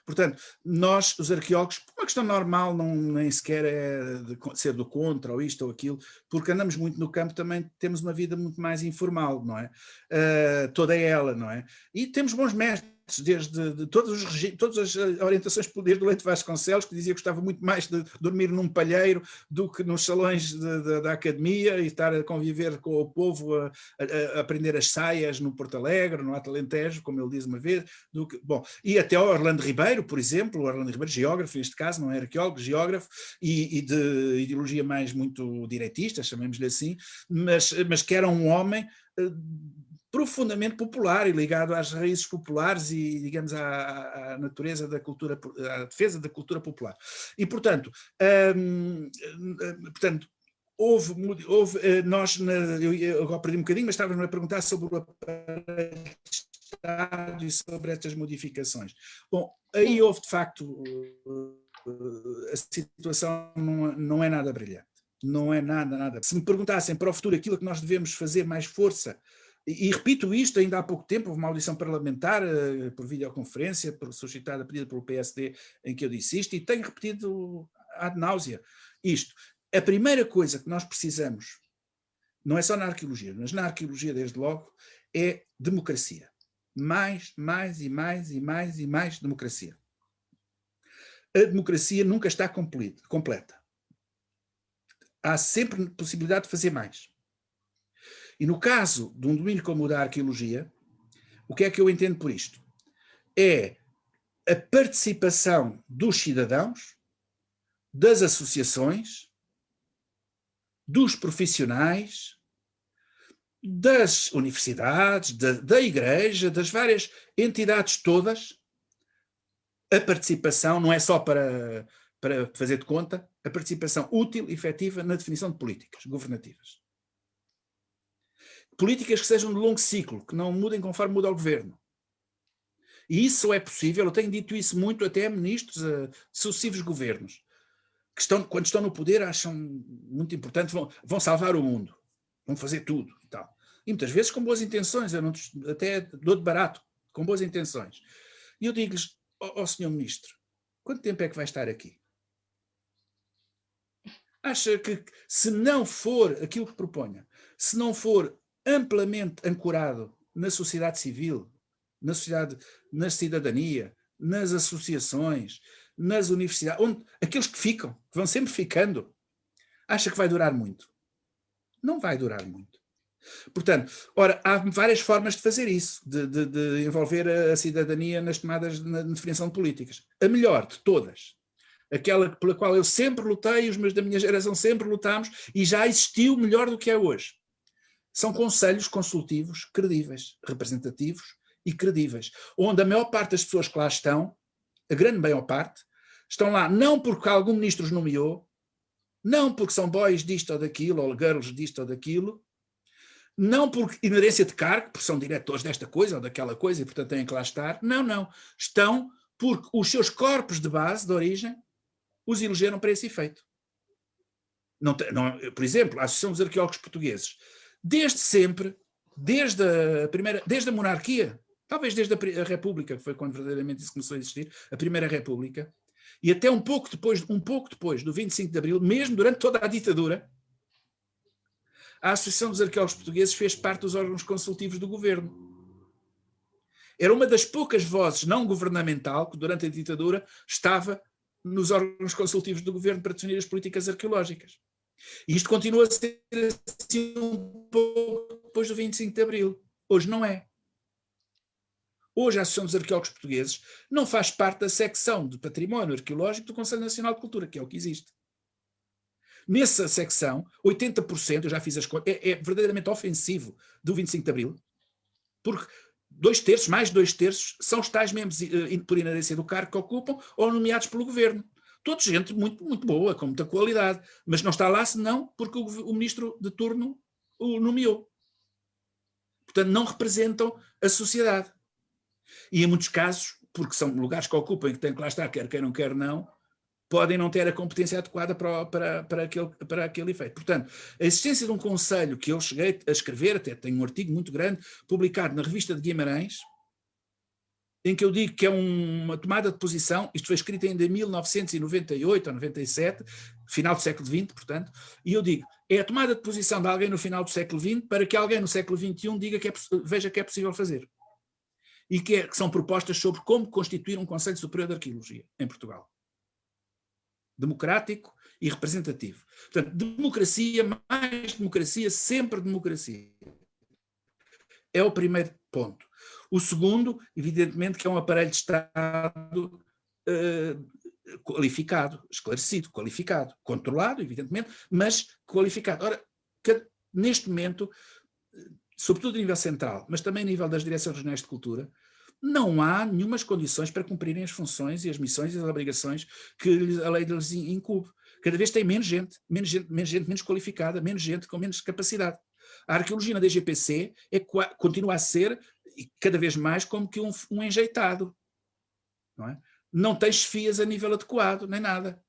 Portanto, nós, os arqueólogos, por uma questão normal, nem sequer é de ser do contra ou isto ou aquilo, porque andamos muito no campo, também temos uma vida muito mais informal, não é? Toda ela, não é? E temos bons mestres, desde todas as orientações desde o Leite Vasconcelos, que dizia que gostava muito mais de dormir num palheiro do que nos salões da academia e estar a conviver com o povo, a aprender as saias no Porto Alegre, no Alto Alentejo, como ele diz uma vez. Bom, e até o Orlando Ribeiro, por exemplo, o Orlando Ribeiro, geógrafo neste caso, não é arqueólogo, geógrafo, e de ideologia mais muito direitista, chamemos-lhe assim, mas que era um homem profundamente popular e ligado às raízes populares e, digamos, à natureza da cultura, à defesa da cultura popular. E, portanto, eu agora perdi um bocadinho, mas estava-me a perguntar sobre o aparelho de Estado e sobre estas modificações. Bom, aí houve, de facto, a situação não é nada brilhante. Não é nada. Se me perguntassem para o futuro aquilo que nós devemos fazer mais força, e repito isto, ainda há pouco tempo houve uma audição parlamentar por videoconferência, suscitada, pedida pelo PSD, em que eu disse isto, e tenho repetido ad náusea isto. A primeira coisa que nós precisamos, não é só na arqueologia, mas na arqueologia desde logo, é democracia. Mais democracia. A democracia nunca está completa. Há sempre possibilidade de fazer mais. E no caso de um domínio como o da arqueologia, o que é que eu entendo por isto? É a participação dos cidadãos, das associações, dos profissionais, das universidades, da igreja, das várias entidades todas. A participação não é só para fazer de conta, a participação útil e efetiva na definição de políticas governativas. políticas que sejam de longo ciclo, que não mudem conforme muda o governo. E isso é possível, eu tenho dito isso muito até a ministros, a sucessivos governos, que quando estão no poder acham muito importante, vão salvar o mundo, vão fazer tudo e tal. E muitas vezes com boas intenções, eu não, até dou de barato, com boas intenções. E eu digo-lhes, ó senhor ministro, quanto tempo é que vai estar aqui? Acha que se não for aquilo que proponha, se não for amplamente ancorado na sociedade civil, na cidadania, nas associações, nas universidades, aqueles que ficam, que vão sempre ficando, acha que vai durar muito? Não vai durar muito. Portanto, ora, há várias formas de fazer isso, de envolver a cidadania nas tomadas, na definição de políticas. A melhor de todas, aquela pela qual eu sempre lutei, os meus da minha geração sempre lutámos, e já existiu melhor do que é hoje. São conselhos consultivos credíveis, representativos e credíveis, onde a maior parte das pessoas que lá estão, a grande maior parte, estão lá não porque algum ministro os nomeou, não porque são boys disto ou daquilo, ou girls disto ou daquilo, não por inerência de cargo, porque são diretores desta coisa ou daquela coisa e portanto têm que lá estar, não, estão porque os seus corpos de base, de origem, os elegeram para esse efeito. Por exemplo, a Associação dos Arqueólogos Portugueses, desde sempre, desde a monarquia, talvez desde a República, que foi quando verdadeiramente isso começou a existir, a Primeira República, e até um pouco depois do 25 de Abril, mesmo durante toda a ditadura, a Associação dos Arqueólogos Portugueses fez parte dos órgãos consultivos do governo. Era uma das poucas vozes não governamental que durante a ditadura estava nos órgãos consultivos do governo para definir as políticas arqueológicas. E isto continua a ser assim um pouco depois do 25 de Abril. Hoje não é. Hoje a Associação dos Arqueólogos Portugueses não faz parte da secção de património arqueológico do Conselho Nacional de Cultura, que é o que existe. Nessa secção, 80%, eu já fiz as contas, é verdadeiramente ofensivo do 25 de Abril, porque mais de 2/3 são os tais membros por inerência do cargo que ocupam ou nomeados pelo governo. Toda gente muito, muito boa, com muita qualidade, mas não está lá senão porque o ministro de turno o nomeou. Portanto, não representam a sociedade. E em muitos casos, porque são lugares que ocupam e que têm que lá estar, quer queiram, quer não, podem não ter a competência adequada para aquele efeito. Portanto, a existência de um conselho que eu cheguei a escrever, até tenho um artigo muito grande, publicado na revista de Guimarães, em que eu digo que é uma tomada de posição, isto foi escrito ainda em 1998 ou 97, final do século XX, portanto, e eu digo, é a tomada de posição de alguém no final do século XX para que alguém no século XXI veja que é possível fazer. E que são propostas sobre como constituir um Conselho Superior de Arqueologia em Portugal. Democrático e representativo. Portanto, democracia, mais democracia, sempre democracia. É o primeiro ponto. O segundo, evidentemente, que é um aparelho de Estado qualificado, esclarecido, qualificado, controlado, evidentemente, mas qualificado. Ora, neste momento, sobretudo a nível central, mas também a nível das direções regionais de cultura, não há nenhumas condições para cumprirem as funções e as missões e as obrigações que a lei lhes incumbe. Cada vez tem menos gente menos qualificada, menos gente com menos capacidade. A arqueologia na DGPC continua a ser, cada vez mais, como que um enjeitado. Não é? Não tem chefias a nível adequado, nem nada.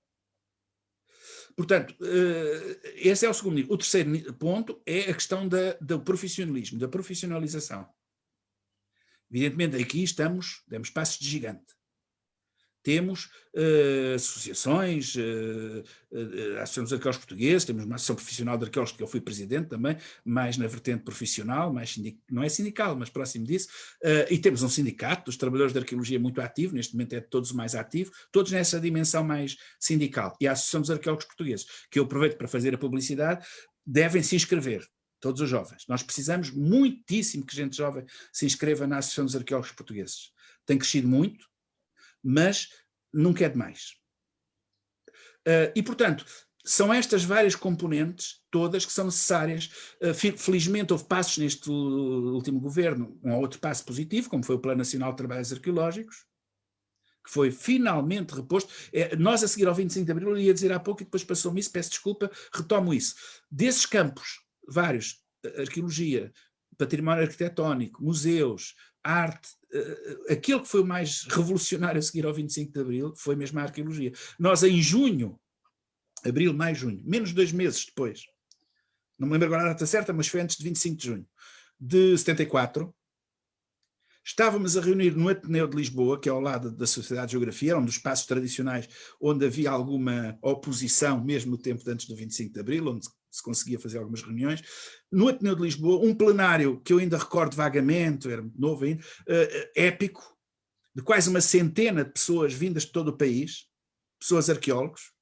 Portanto, esse é o segundo nível. O terceiro ponto é a questão do profissionalismo, da profissionalização. Evidentemente, aqui demos passos de gigante. Temos associações, a Associação dos Arqueólogos Portugueses, temos uma associação profissional de arqueólogos, que eu fui presidente também, mais na vertente profissional, não é sindical, mas próximo disso, e temos um sindicato dos trabalhadores de arqueologia muito ativo, neste momento é todos o mais ativo, todos nessa dimensão mais sindical. E a Associação dos Arqueólogos Portugueses, que eu aproveito para fazer a publicidade, devem se inscrever. Todos os jovens. Nós precisamos muitíssimo que gente jovem se inscreva na Associação dos Arqueólogos Portugueses. Tem crescido muito, mas nunca é demais. E, portanto, são estas várias componentes todas que são necessárias. Felizmente houve passos neste último governo, um ou outro passo positivo, como foi o Plano Nacional de Trabalhos Arqueológicos, que foi finalmente reposto. Nós, a seguir ao 25 de Abril, eu ia dizer há pouco e depois passou-me isso, peço desculpa, retomo isso. Desses campos, vários, arqueologia, património arquitetónico, museus, arte, aquilo que foi o mais revolucionário a seguir ao 25 de Abril foi mesmo a arqueologia. Nós em junho, abril, maio, junho, menos de 2 meses depois, não me lembro agora a data certa, mas foi antes de 25 de junho, de 74, estávamos a reunir no Ateneu de Lisboa, que é ao lado da Sociedade de Geografia, era um dos espaços tradicionais onde havia alguma oposição, mesmo no tempo de antes do 25 de Abril, onde se conseguia fazer algumas reuniões. No Ateneu de Lisboa, um plenário que eu ainda recordo vagamente, era muito novo ainda, épico, de quase uma centena de pessoas vindas de todo o país, pessoas arqueólogos,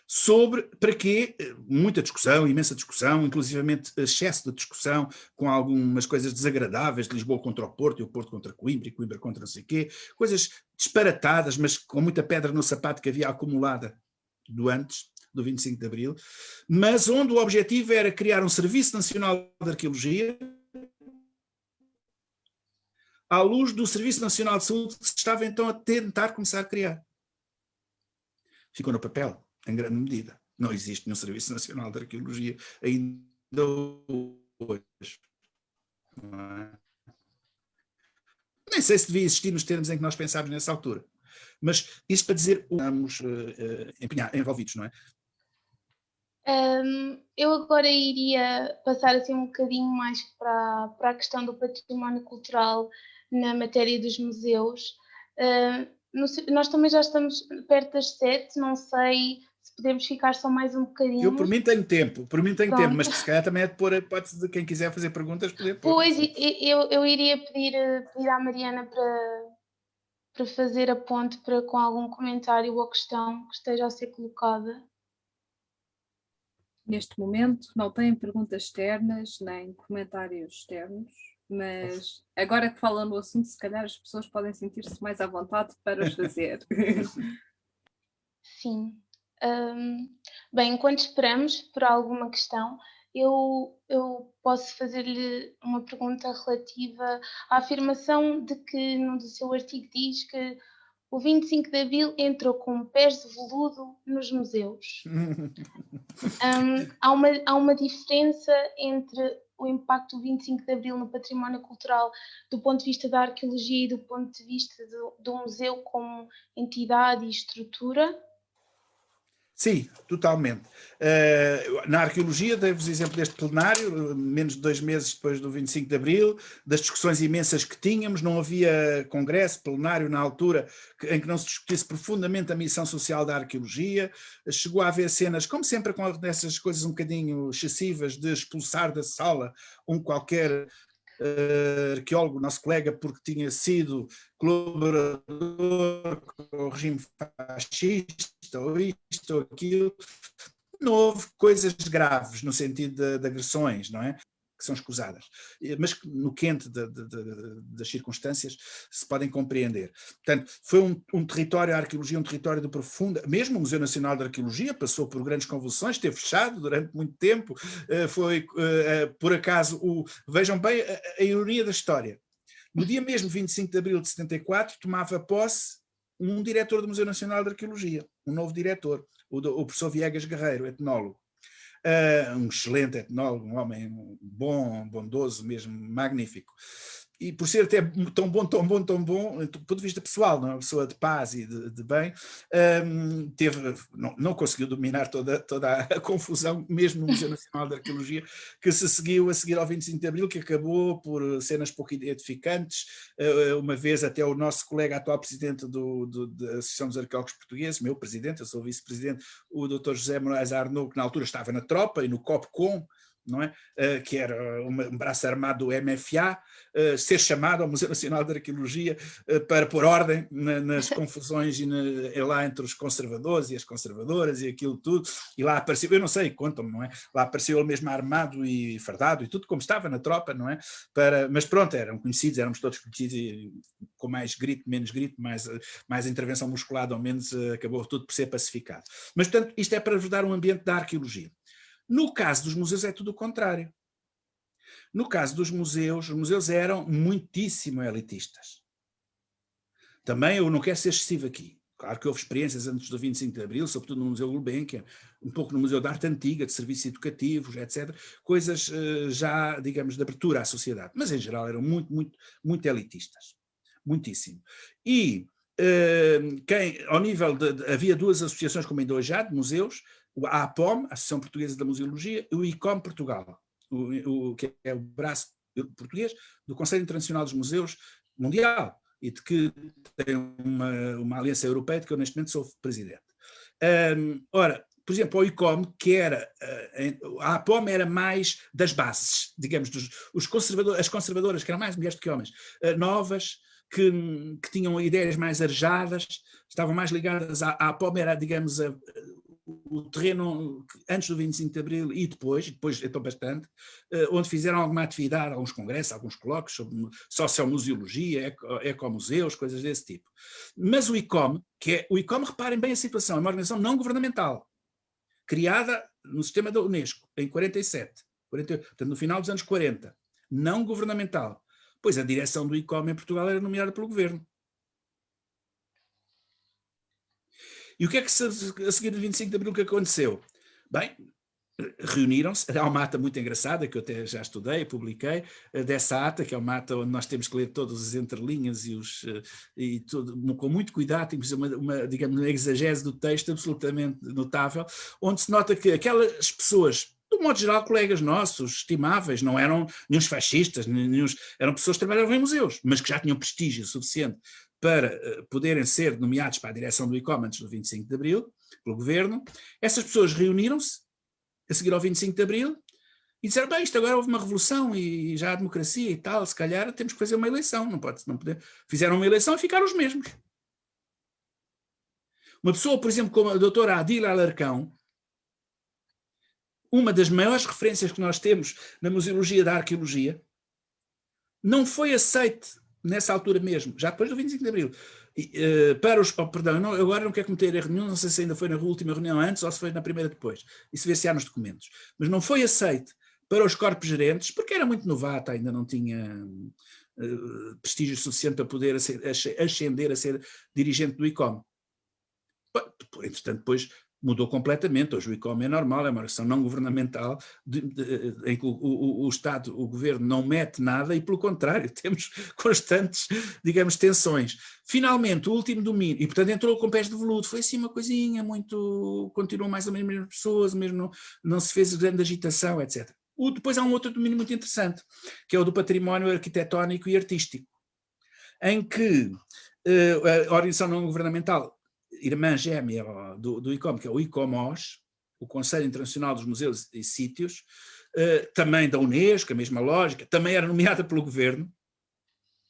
sobre para quê? Muita discussão, imensa discussão, inclusivamente excesso de discussão com algumas coisas desagradáveis, de Lisboa contra o Porto e o Porto contra Coimbra e Coimbra contra não sei o quê, coisas disparatadas, mas com muita pedra no sapato que havia acumulada do antes, do 25 de Abril, mas onde o objetivo era criar um Serviço Nacional de Arqueologia à luz do Serviço Nacional de Saúde que se estava então a tentar começar a criar. Ficou no papel, em grande medida. Não existe nenhum Serviço Nacional de Arqueologia ainda hoje. Não é? Nem sei se devia existir nos termos em que nós pensámos nessa altura. Mas isto para dizer, estamos envolvidos, não é? Eu agora iria passar assim um bocadinho mais para a questão do património cultural na matéria dos museus. Nós também já estamos perto das 7, não sei se podemos ficar só mais um bocadinho. Eu por mim tenho tempo, mas se calhar também é de pôr a hipótese de quem quiser fazer perguntas poder pôr. Pois, eu iria pedir à Mariana para fazer a ponte com algum comentário ou questão que esteja a ser colocada. Neste momento não tem perguntas externas nem comentários externos, mas agora que falam no assunto, se calhar as pessoas podem sentir-se mais à vontade para os fazer. Sim. Bem, enquanto esperamos por alguma questão, eu posso fazer-lhe uma pergunta relativa à afirmação de que no seu artigo diz que o 25 de Abril entrou com pés de veludo nos museus. Há uma diferença entre o impacto do 25 de Abril no património cultural do ponto de vista da arqueologia e do ponto de vista do museu como entidade e estrutura? Sim, totalmente. Na arqueologia, dei-vos exemplo deste plenário, menos de 2 meses depois do 25 de Abril, das discussões imensas que tínhamos, não havia congresso, plenário na altura, em que não se discutisse profundamente a missão social da arqueologia, chegou a haver cenas, como sempre com dessas coisas um bocadinho excessivas, de expulsar da sala um qualquer arqueólogo, nosso colega, porque tinha sido colaborador com o regime fascista, ou isto ou aquilo. Não houve coisas graves no sentido de agressões, não é? Que são escusadas, mas no quente das circunstâncias se podem compreender. Portanto, foi um território, a arqueologia, um território de profunda, mesmo o Museu Nacional de Arqueologia passou por grandes convulsões, esteve fechado durante muito tempo, foi, por acaso, vejam bem a ironia da história. No dia mesmo 25 de abril de 74, tomava posse um diretor do Museu Nacional de Arqueologia, um novo diretor, o professor Viegas Guerreiro, etnólogo. Um excelente etnólogo, um homem bom, bondoso mesmo, magnífico. E por ser até tão bom, do ponto de vista pessoal, não é? Uma pessoa de paz e de bem, não conseguiu dominar toda a confusão, mesmo no Museu Nacional de Arqueologia, que se seguiu a seguir ao 25 de Abril, que acabou por cenas pouco edificantes. Uma vez até o nosso colega, atual presidente da Associação dos Arqueólogos Portugueses, meu presidente, eu sou vice-presidente, o Dr. José Moraes Arnaud, que na altura estava na tropa e no COPCOM, não é? Que era um braço armado do MFA, ser chamado ao Museu Nacional de Arqueologia para pôr ordem nas confusões lá entre os conservadores e as conservadoras e aquilo tudo, e lá apareceu, eu não sei, contam-me, não é? Lá apareceu ele mesmo armado e fardado e tudo como estava na tropa, não é? Mas pronto, eram conhecidos, éramos todos conhecidos e com mais grito, menos grito, mais intervenção musculada ou menos, acabou tudo por ser pacificado. Mas portanto isto é para vos dar um ambiente da arqueologia. No caso dos museus é tudo o contrário. No caso dos museus, os museus eram muitíssimo elitistas. Também eu não quero ser excessivo aqui. Claro que houve experiências antes do 25 de Abril, sobretudo no Museu Gulbenkian, um pouco no Museu da Arte Antiga, de serviços educativos, etc. Coisas já, digamos, de abertura à sociedade. Mas, em geral, eram muito elitistas. Muitíssimo. E ao nível havia duas associações, como ainda hoje há, de museus, a APOM, a Associação Portuguesa da Museologia, e o ICOM Portugal, que é o braço português do Conselho Internacional dos Museus Mundial, e de que tem uma aliança europeia de que eu neste momento sou presidente. Ora, por exemplo, o ICOM, que era, a APOM era mais das bases, digamos, as conservadoras, que eram mais mulheres do que homens, novas, que tinham ideias mais arejadas, estavam mais ligadas à APOM, era, digamos, o terreno antes do 25 de Abril e depois então bastante, onde fizeram alguma atividade, alguns congressos, alguns colóquios sobre sociomuseologia, ecomuseus, coisas desse tipo. Mas o ICOM, reparem bem a situação, é uma organização não governamental, criada no sistema da Unesco, em 47, portanto no final dos anos 40, não governamental, pois a direção do ICOM em Portugal era nomeada pelo governo. E o que é que a seguir do 25 de Abril que aconteceu? Bem, reuniram-se, há uma ata muito engraçada que eu até já estudei, publiquei, dessa ata, que é uma ata onde nós temos que ler todas as entrelinhas e tudo, com muito cuidado, temos digamos, uma exegese do texto absolutamente notável, onde se nota que aquelas pessoas, de um modo geral, colegas nossos, estimáveis, não eram nenhum fascistas, eram pessoas que trabalhavam em museus, mas que já tinham prestígio suficiente para poderem ser nomeados para a direção do ICOM antes do 25 de Abril, pelo governo. Essas pessoas reuniram-se a seguir ao 25 de Abril e disseram, bem, isto agora houve uma revolução e já há democracia e tal, se calhar temos que fazer uma eleição, não pode. Fizeram uma eleição e ficaram os mesmos. Uma pessoa, por exemplo, como a doutora Adila Alarcão, uma das maiores referências que nós temos na museologia da arqueologia, não foi aceite nessa altura mesmo, já depois do 25 de Abril, para os... perdão, agora não quero cometer erro nenhum, não sei se ainda foi na última reunião antes ou se foi na primeira depois, isso vê-se há nos documentos, mas não foi aceite para os corpos gerentes, porque era muito novata, ainda não tinha prestígio suficiente para poder ascender a ser dirigente do ICOM. Entretanto, depois mudou completamente, hoje o ICOM é normal, é uma organização não governamental, em que o Estado, o governo não mete nada e, pelo contrário, temos constantes, digamos, tensões. Finalmente, o último domínio, e portanto entrou com pés de veludo, foi assim uma coisinha muito, continuou mais ou menos as mesmas pessoas, mesmo não se fez grande agitação, etc. Depois há um outro domínio muito interessante, que é o do património arquitetónico e artístico, em que a organização não governamental, irmã gêmea do ICOM, que é o ICOMOS, o Conselho Internacional dos Museus e Sítios, também da Unesco, a mesma lógica, também era nomeada pelo governo,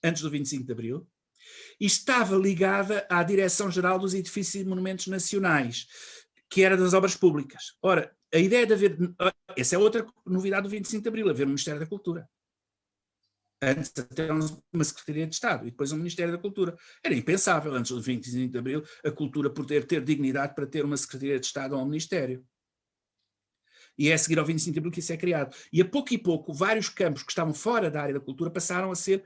antes do 25 de Abril, e estava ligada à Direção-Geral dos Edifícios e Monumentos Nacionais, que era das obras públicas. Ora, a ideia de haver... Essa é outra novidade do 25 de Abril, haver um Ministério da Cultura. Antes até uma Secretaria de Estado e depois um Ministério da Cultura. Era impensável, antes do 25 de Abril, a cultura poder ter dignidade para ter uma Secretaria de Estado ou um Ministério. E é a seguir ao 25 de Abril que isso é criado. E a pouco, vários campos que estavam fora da área da cultura passaram a ser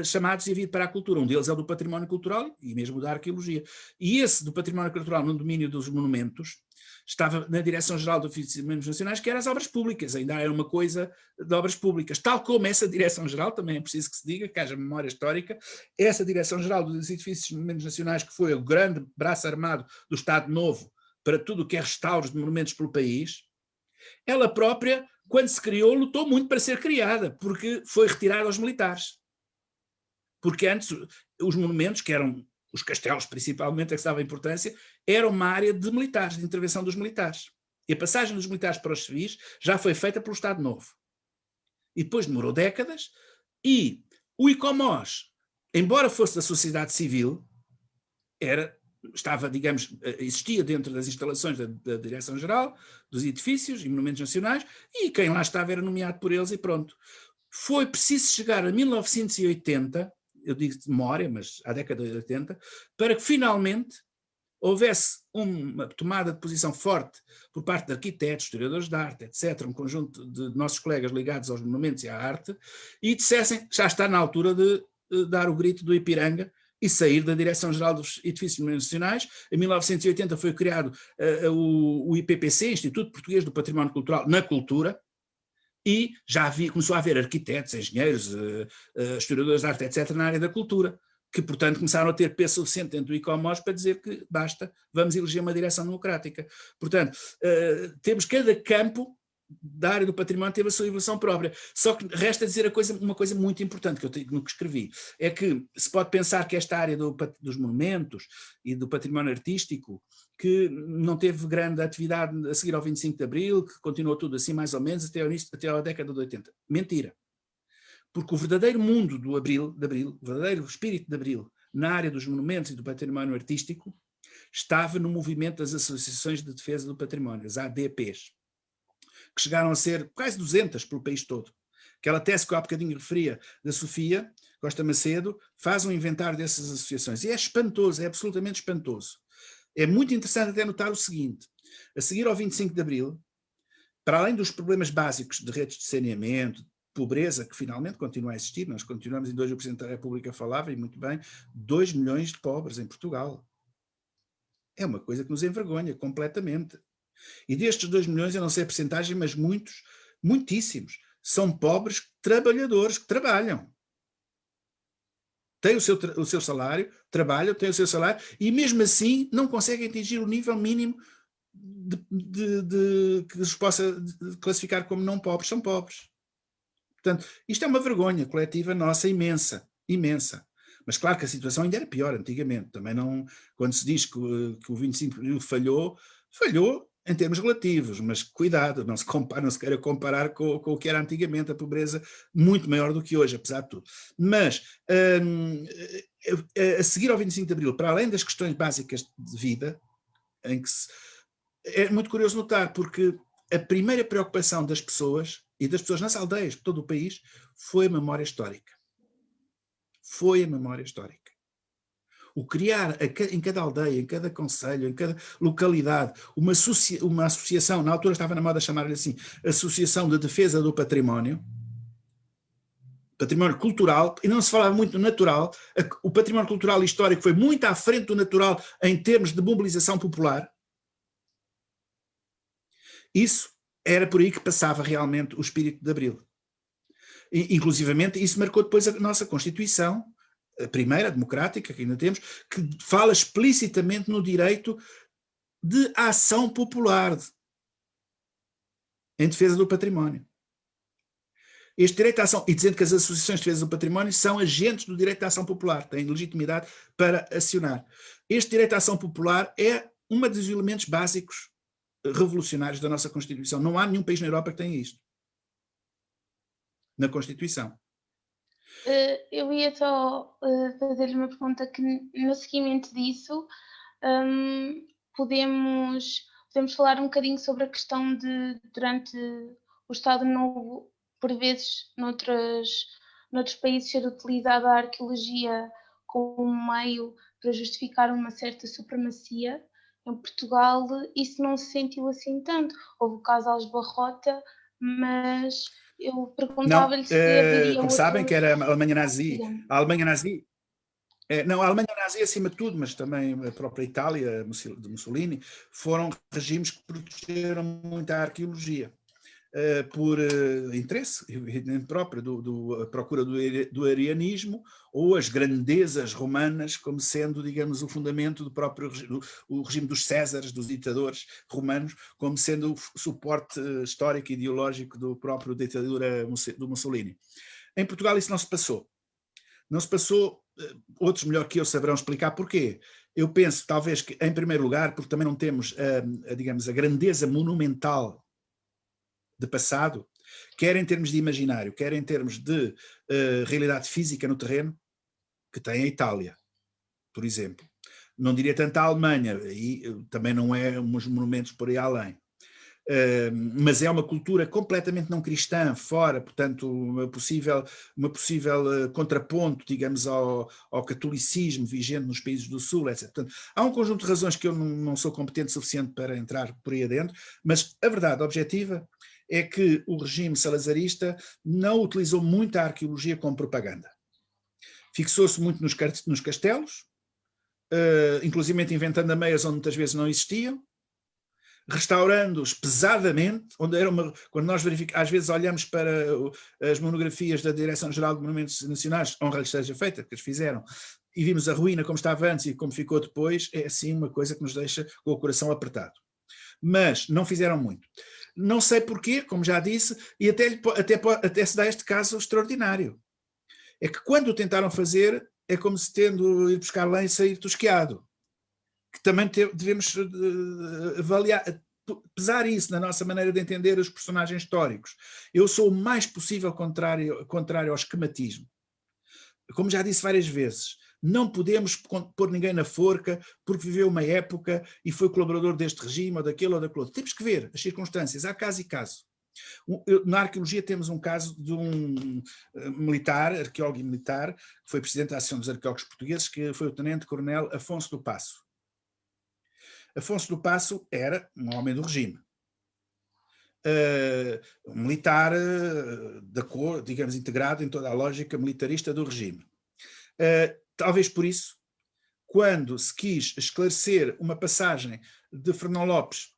chamados e vir para a cultura. Um deles é o do património cultural e mesmo da arqueologia. E esse do património cultural no domínio dos monumentos estava na Direção-Geral dos Edifícios e Monumentos Nacionais, que era as obras públicas, ainda era uma coisa de obras públicas. Tal como essa Direção-Geral, também é preciso que se diga, que haja memória histórica, essa Direção-Geral dos Edifícios e Monumentos Nacionais, que foi o grande braço armado do Estado Novo para tudo o que é restauros de monumentos pelo país, ela própria, quando se criou, lutou muito para ser criada, porque foi retirada aos militares. Porque antes os monumentos, que eram os castelos principalmente, a que se dava importância, eram uma área de militares, de intervenção dos militares. E a passagem dos militares para os civis já foi feita pelo Estado Novo. E depois demorou décadas, e o ICOMOS, embora fosse da sociedade civil, estava, digamos, existia dentro das instalações da Direção-Geral, dos Edifícios e Monumentos Nacionais, e quem lá estava era nomeado por eles e pronto. Foi preciso chegar a 1980, eu digo de memória, mas à década de 80, para que finalmente houvesse uma tomada de posição forte por parte de arquitetos, historiadores de arte, etc., um conjunto de nossos colegas ligados aos monumentos e à arte, e dissessem, já está na altura de dar o grito do Ipiranga e sair da Direção-Geral dos Edifícios Nacionais. Em 1980 foi criado o IPPC, Instituto Português do Património Cultural na Cultura, e já começou a haver arquitetos, engenheiros, historiadores de arte, etc., na área da cultura, que, portanto, começaram a ter peso suficiente dentro do ICOMOS para dizer que basta, vamos eleger uma direção democrática. Portanto, temos cada campo da área do património teve a sua evolução própria. Só que resta dizer uma coisa muito importante que eu no que escrevi, é que se pode pensar que esta área dos monumentos e do património artístico, que não teve grande atividade a seguir ao 25 de Abril, que continuou tudo assim mais ou menos até a década de 80. Mentira. Porque o verdadeiro mundo de Abril, o verdadeiro espírito de Abril, na área dos monumentos e do património artístico, estava no movimento das Associações de Defesa do Património, as ADPs, que chegaram a ser quase 200 pelo país todo. Aquela tese que eu há bocadinho referia, da Sofia Costa Macedo, faz um inventário dessas associações. E é espantoso, é absolutamente espantoso. É muito interessante até notar o seguinte: a seguir ao 25 de Abril, para além dos problemas básicos de redes de saneamento, pobreza, que finalmente continua a existir, nós continuamos, em 2 o Presidente da República falava, e muito bem, 2 milhões de pobres em Portugal. É uma coisa que nos envergonha completamente. E destes 2 milhões, eu não sei a percentagem, mas muitos, muitíssimos, são pobres trabalhadores que trabalham. Têm o seu salário, trabalham, têm o seu salário, e mesmo assim não conseguem atingir o nível mínimo que os possa classificar como não pobres, são pobres. Portanto, isto é uma vergonha coletiva nossa imensa, imensa. Mas claro que a situação ainda era pior antigamente. Também não, quando se diz que o 25 de Abril falhou em termos relativos, mas cuidado, não se queira comparar com o que era antigamente, a pobreza muito maior do que hoje, apesar de tudo. Mas, a seguir ao 25 de Abril, para além das questões básicas de vida, é muito curioso notar, porque a primeira preocupação das pessoas, e das pessoas nas aldeias de todo o país, foi a memória histórica. Foi a memória histórica. O criar em cada aldeia, em cada concelho, em cada localidade, uma associação, na altura estava na moda chamar-lhe assim, Associação de Defesa do Património cultural, e não se falava muito do natural. O património cultural e histórico foi muito à frente do natural em termos de mobilização popular. Isso era por aí que passava realmente o espírito de Abril. E, inclusivamente, isso marcou depois a nossa Constituição, a primeira, a democrática, que ainda temos, que fala explicitamente no direito de ação popular em defesa do património. Este direito à ação, e dizendo que as associações de defesa do património são agentes do direito à ação popular, têm legitimidade para acionar. Este direito à ação popular é um dos elementos básicos revolucionários da nossa Constituição. Não há nenhum país na Europa que tenha isto. Na Constituição. Eu ia só fazer-lhe uma pergunta que, no seguimento disso, podemos falar um bocadinho sobre a questão de, durante o Estado Novo, por vezes, noutros países, ser utilizada a arqueologia como um meio para justificar uma certa supremacia. Em Portugal, isso não se sentiu assim tanto. Houve o caso Alves Barrota, mas eu perguntava-lhe se haveria como sabem que era a Alemanha nazi. A Alemanha nazi, não, a Alemanha nazi acima de tudo, mas também a própria Itália de Mussolini, foram regimes que protegeram muito a arqueologia. Por interesse próprio a procura do arianismo, ou as grandezas romanas como sendo, digamos, o fundamento do próprio o regime dos Césares, dos ditadores romanos, como sendo o suporte histórico e ideológico do próprio ditadura do Mussolini. Em Portugal isso não se passou. Não se passou, outros melhor que eu saberão explicar porquê. Eu penso, talvez, que em primeiro lugar, porque também não temos, digamos, a grandeza monumental de passado, quer em termos de imaginário, quer em termos de realidade física no terreno, que tem a Itália, por exemplo. Não diria tanto a Alemanha, e também não é uns monumentos por aí além. Mas é uma cultura completamente não cristã, fora, portanto, uma possível contraponto, digamos, ao catolicismo vigente nos países do Sul, etc. Portanto, há um conjunto de razões que eu não sou competente o suficiente para entrar por aí adentro, mas a verdade objetiva é que o regime salazarista não utilizou muito a arqueologia como propaganda. Fixou-se muito nos castelos, inclusive inventando ameias onde muitas vezes não existiam, restaurando-os pesadamente, onde era quando nós verificamos, às vezes olhamos para as monografias da Direção-Geral de Monumentos Nacionais, honra lhes seja feita, que as fizeram, e vimos a ruína como estava antes e como ficou depois, é assim uma coisa que nos deixa com o coração apertado. Mas não fizeram muito. Não sei porquê, como já disse, e até se dá este caso extraordinário. É que quando o tentaram fazer, é como se tendo ir buscar lenha e sair tosqueado. Que também devemos avaliar, pesar isso na nossa maneira de entender os personagens históricos. Eu sou o mais possível contrário ao esquematismo. Como já disse várias vezes, não podemos pôr ninguém na forca porque viveu uma época e foi colaborador deste regime ou daquele ou daquele outro. Temos que ver as circunstâncias, há caso e caso. Na arqueologia temos um caso de um arqueólogo militar, que foi presidente da Associação dos Arqueólogos Portugueses, que foi o tenente-coronel Afonso do Passo. Afonso do Passo era um homem do regime. Um militar da cor, digamos, integrado em toda a lógica militarista do regime. Talvez por isso, quando se quis esclarecer uma passagem de Fernão Lopes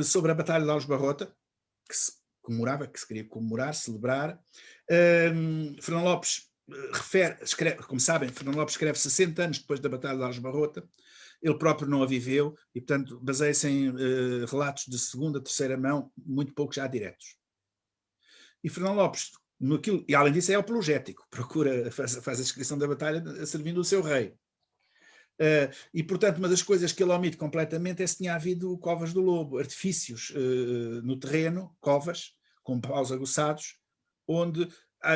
sobre a Batalha de Aljubarrota, que se queria comemorar, celebrar, Fernão Lopes escreve, como sabem, Fernão Lopes escreve 60 anos depois da Batalha de Aljubarrota. Ele próprio não a viveu e, portanto, baseia-se em relatos de segunda, terceira mão, muito pouco já diretos. E Fernão Lopes, e além disso é apologético, faz a descrição da batalha servindo o seu rei. E, portanto, uma das coisas que ele omite completamente é se tinha havido covas do lobo, artifícios no terreno, covas, com paus aguçados, onde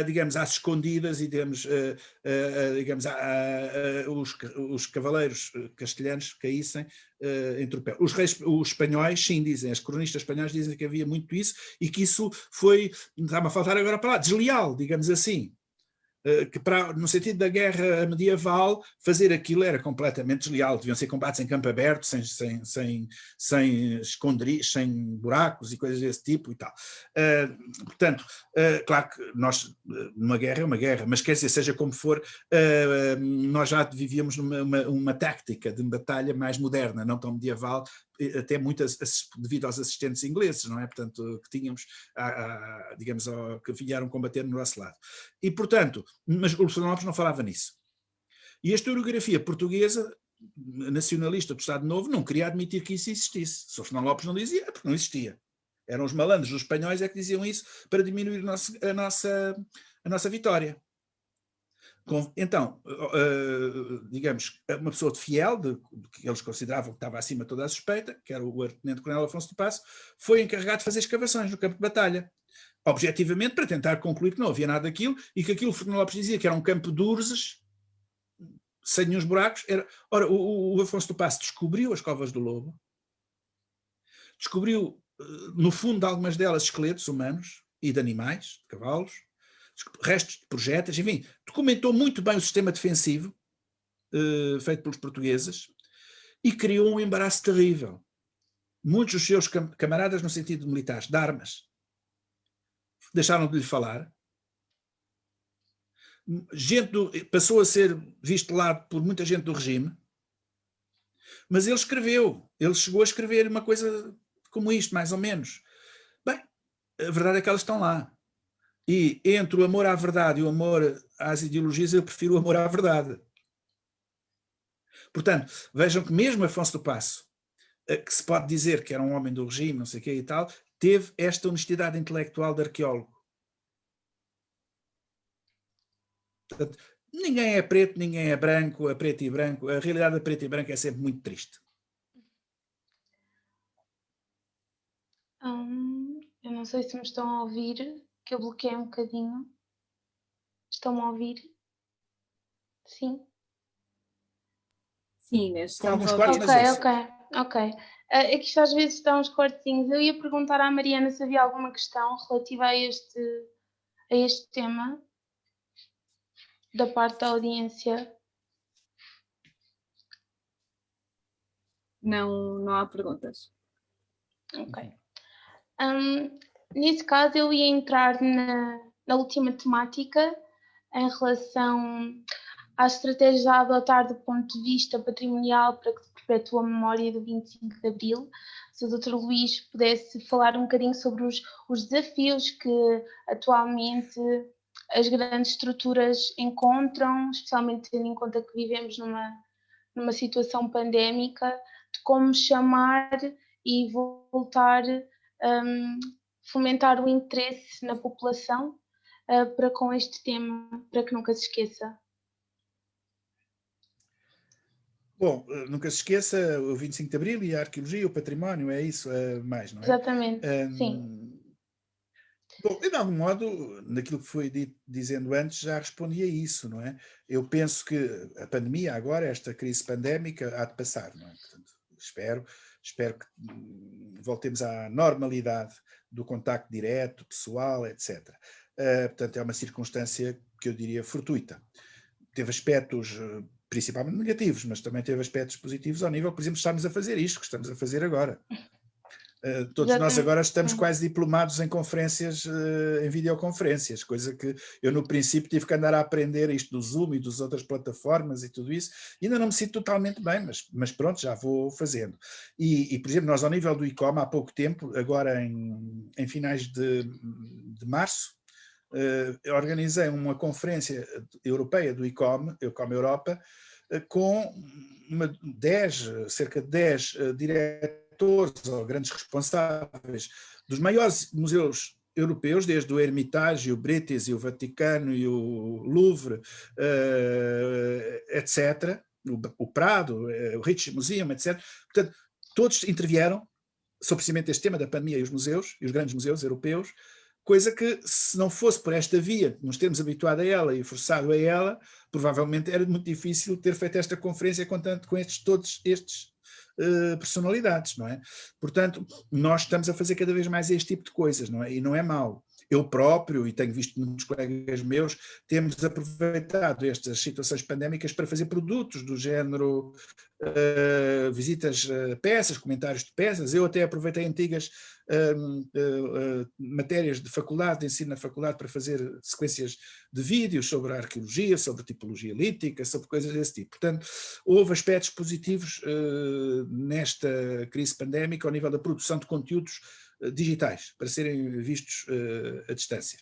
digamos, às escondidas, e temos, digamos, os cavaleiros castelhanos caíssem entre o pé. Os espanhóis, sim, dizem, as cronistas espanhóis dizem que havia muito isso, e que isso foi, está-me a faltar agora para lá, desleal, digamos assim. Que no sentido da guerra medieval, fazer aquilo era completamente desleal, deviam ser combates em campo aberto, sem esconderijos, sem buracos e coisas desse tipo e tal. Portanto, claro que nós, numa guerra é uma guerra, mas quer dizer, seja como for, nós já vivíamos uma tática de batalha mais moderna, não tão medieval, até muitas devido aos assistentes ingleses, não é? Portanto, que tínhamos, digamos, que vieram combater no nosso lado. E, portanto, mas o Fernão Lopes não falava nisso. E a historiografia portuguesa, nacionalista do Estado Novo, não queria admitir que isso existisse. Se o Fernão Lopes não dizia, é porque não existia. Eram os malandros dos espanhóis é que diziam isso para diminuir a nossa vitória. Então, digamos, uma pessoa de fiel, que eles consideravam que estava acima de toda a suspeita, que era o tenente-coronel Afonso do Passo, foi encarregado de fazer escavações no campo de batalha, objetivamente para tentar concluir que não havia nada daquilo, e que aquilo, Fernão Lopes dizia que era um campo de urzes, sem nenhum buracos. Ora, o Afonso do Passo descobriu as covas do lobo, descobriu, no fundo de algumas delas, esqueletos humanos e de animais, de cavalos, restos de projéteis, enfim, documentou muito bem o sistema defensivo feito pelos portugueses e criou um embaraço terrível. Muitos dos seus camaradas, no sentido militar, de armas, deixaram de lhe falar. Passou a ser visto de lado por muita gente do regime, mas ele chegou a escrever uma coisa como isto, mais ou menos. Bem, a verdade é que elas estão lá. E entre o amor à verdade e o amor às ideologias, eu prefiro o amor à verdade. Portanto, vejam que mesmo Afonso do Passo, que se pode dizer que era um homem do regime, não sei o que e tal, teve esta honestidade intelectual de arqueólogo. Portanto, ninguém é preto, ninguém é branco, a preto e branco. A realidade da preto e branco é sempre muito triste. Eu não sei se me estão a ouvir, que eu bloqueei um bocadinho. Estão-me a ouvir? Sim? Sim, Inês, estamos a ouvir. Ok. É que isto às vezes está uns cortezinhos. Eu ia perguntar à Mariana se havia alguma questão relativa a este tema, da parte da audiência. Não há perguntas. Ok. Nesse caso, eu ia entrar na última temática, em relação às estratégias a adotar do ponto de vista patrimonial para que se perpetue a memória do 25 de Abril. Se o Dr. Luís pudesse falar um bocadinho sobre os desafios que atualmente as grandes estruturas encontram, especialmente tendo em conta que vivemos numa situação pandémica, de como chamar e voltar a fomentar o interesse na população para com este tema, para que nunca se esqueça. Bom, nunca se esqueça o 25 de Abril e a arqueologia, o património, é isso, mais, não é? Exatamente, sim. Bom, de algum modo, naquilo que foi dito, dizendo antes, já respondi a isso, não é? Eu penso que a pandemia agora, esta crise pandémica, há de passar, não é? Portanto, espero que voltemos à normalidade do contacto direto, pessoal, etc. Portanto, é uma circunstância que eu diria fortuita. Teve aspectos principalmente negativos, mas também teve aspectos positivos ao nível, por exemplo, de estarmos a fazer isto que estamos a fazer agora. Todos nós agora estamos quase diplomados em conferências, em videoconferências, coisa que eu no princípio tive que andar a aprender isto do Zoom e das outras plataformas e tudo isso, e ainda não me sinto totalmente bem, mas pronto, já vou fazendo. E por exemplo, nós ao nível do ICOM há pouco tempo, agora em finais de março, organizei uma conferência europeia do ICOM Europa, com cerca de 10 diretores ou grandes responsáveis dos maiores museus europeus, desde o Hermitage, o British, o Vaticano e o Louvre, etc., o Prado, o Rijksmuseum, etc. Portanto, todos intervieram sobre precisamente este tema da pandemia e os museus, e os grandes museus europeus, coisa que, se não fosse por esta via, nos termos habituado a ela e forçado a ela, provavelmente era muito difícil ter feito esta conferência com todos estes personalidades, não é? Portanto, nós estamos a fazer cada vez mais este tipo de coisas, não é? E não é mau. Eu próprio, e tenho visto muitos colegas meus, temos aproveitado estas situações pandémicas para fazer produtos do género visitas a peças, comentários de peças. Eu até aproveitei antigas matérias de faculdade, de ensino na faculdade, para fazer sequências de vídeos sobre a arqueologia, sobre a tipologia lítica, sobre coisas desse tipo. Portanto, houve aspectos positivos nesta crise pandémica ao nível da produção de conteúdos digitais, para serem vistos à distância.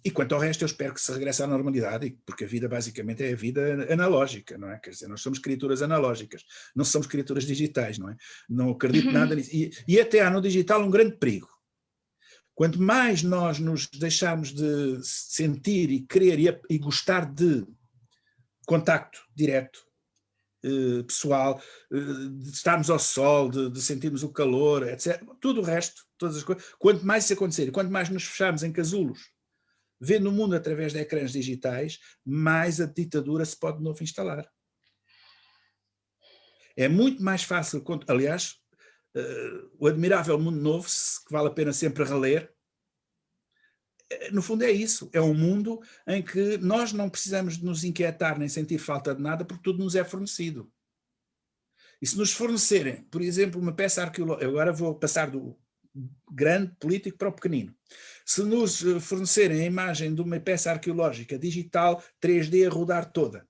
E quanto ao resto, eu espero que se regresse à normalidade, porque a vida basicamente é a vida analógica, não é? Quer dizer, nós somos criaturas analógicas, não somos criaturas digitais, não é? Não acredito nada nisso. E até há no digital um grande perigo. Quanto mais nós nos deixarmos de sentir e querer e gostar de contacto direto, pessoal, de estarmos ao sol, de sentirmos o calor, etc. Tudo o resto, todas as coisas. Quanto mais isso acontecer, quanto mais nos fecharmos em casulos, vendo o mundo através de ecrãs digitais, mais a ditadura se pode de novo instalar. É muito mais fácil, aliás, o Admirável Mundo Novo, que vale a pena sempre reler, no fundo é isso, é um mundo em que nós não precisamos de nos inquietar nem sentir falta de nada, porque tudo nos é fornecido. E se nos fornecerem, por exemplo, uma peça arqueológica, agora vou passar do grande político para o pequenino, se nos fornecerem a imagem de uma peça arqueológica digital 3D a rodar toda,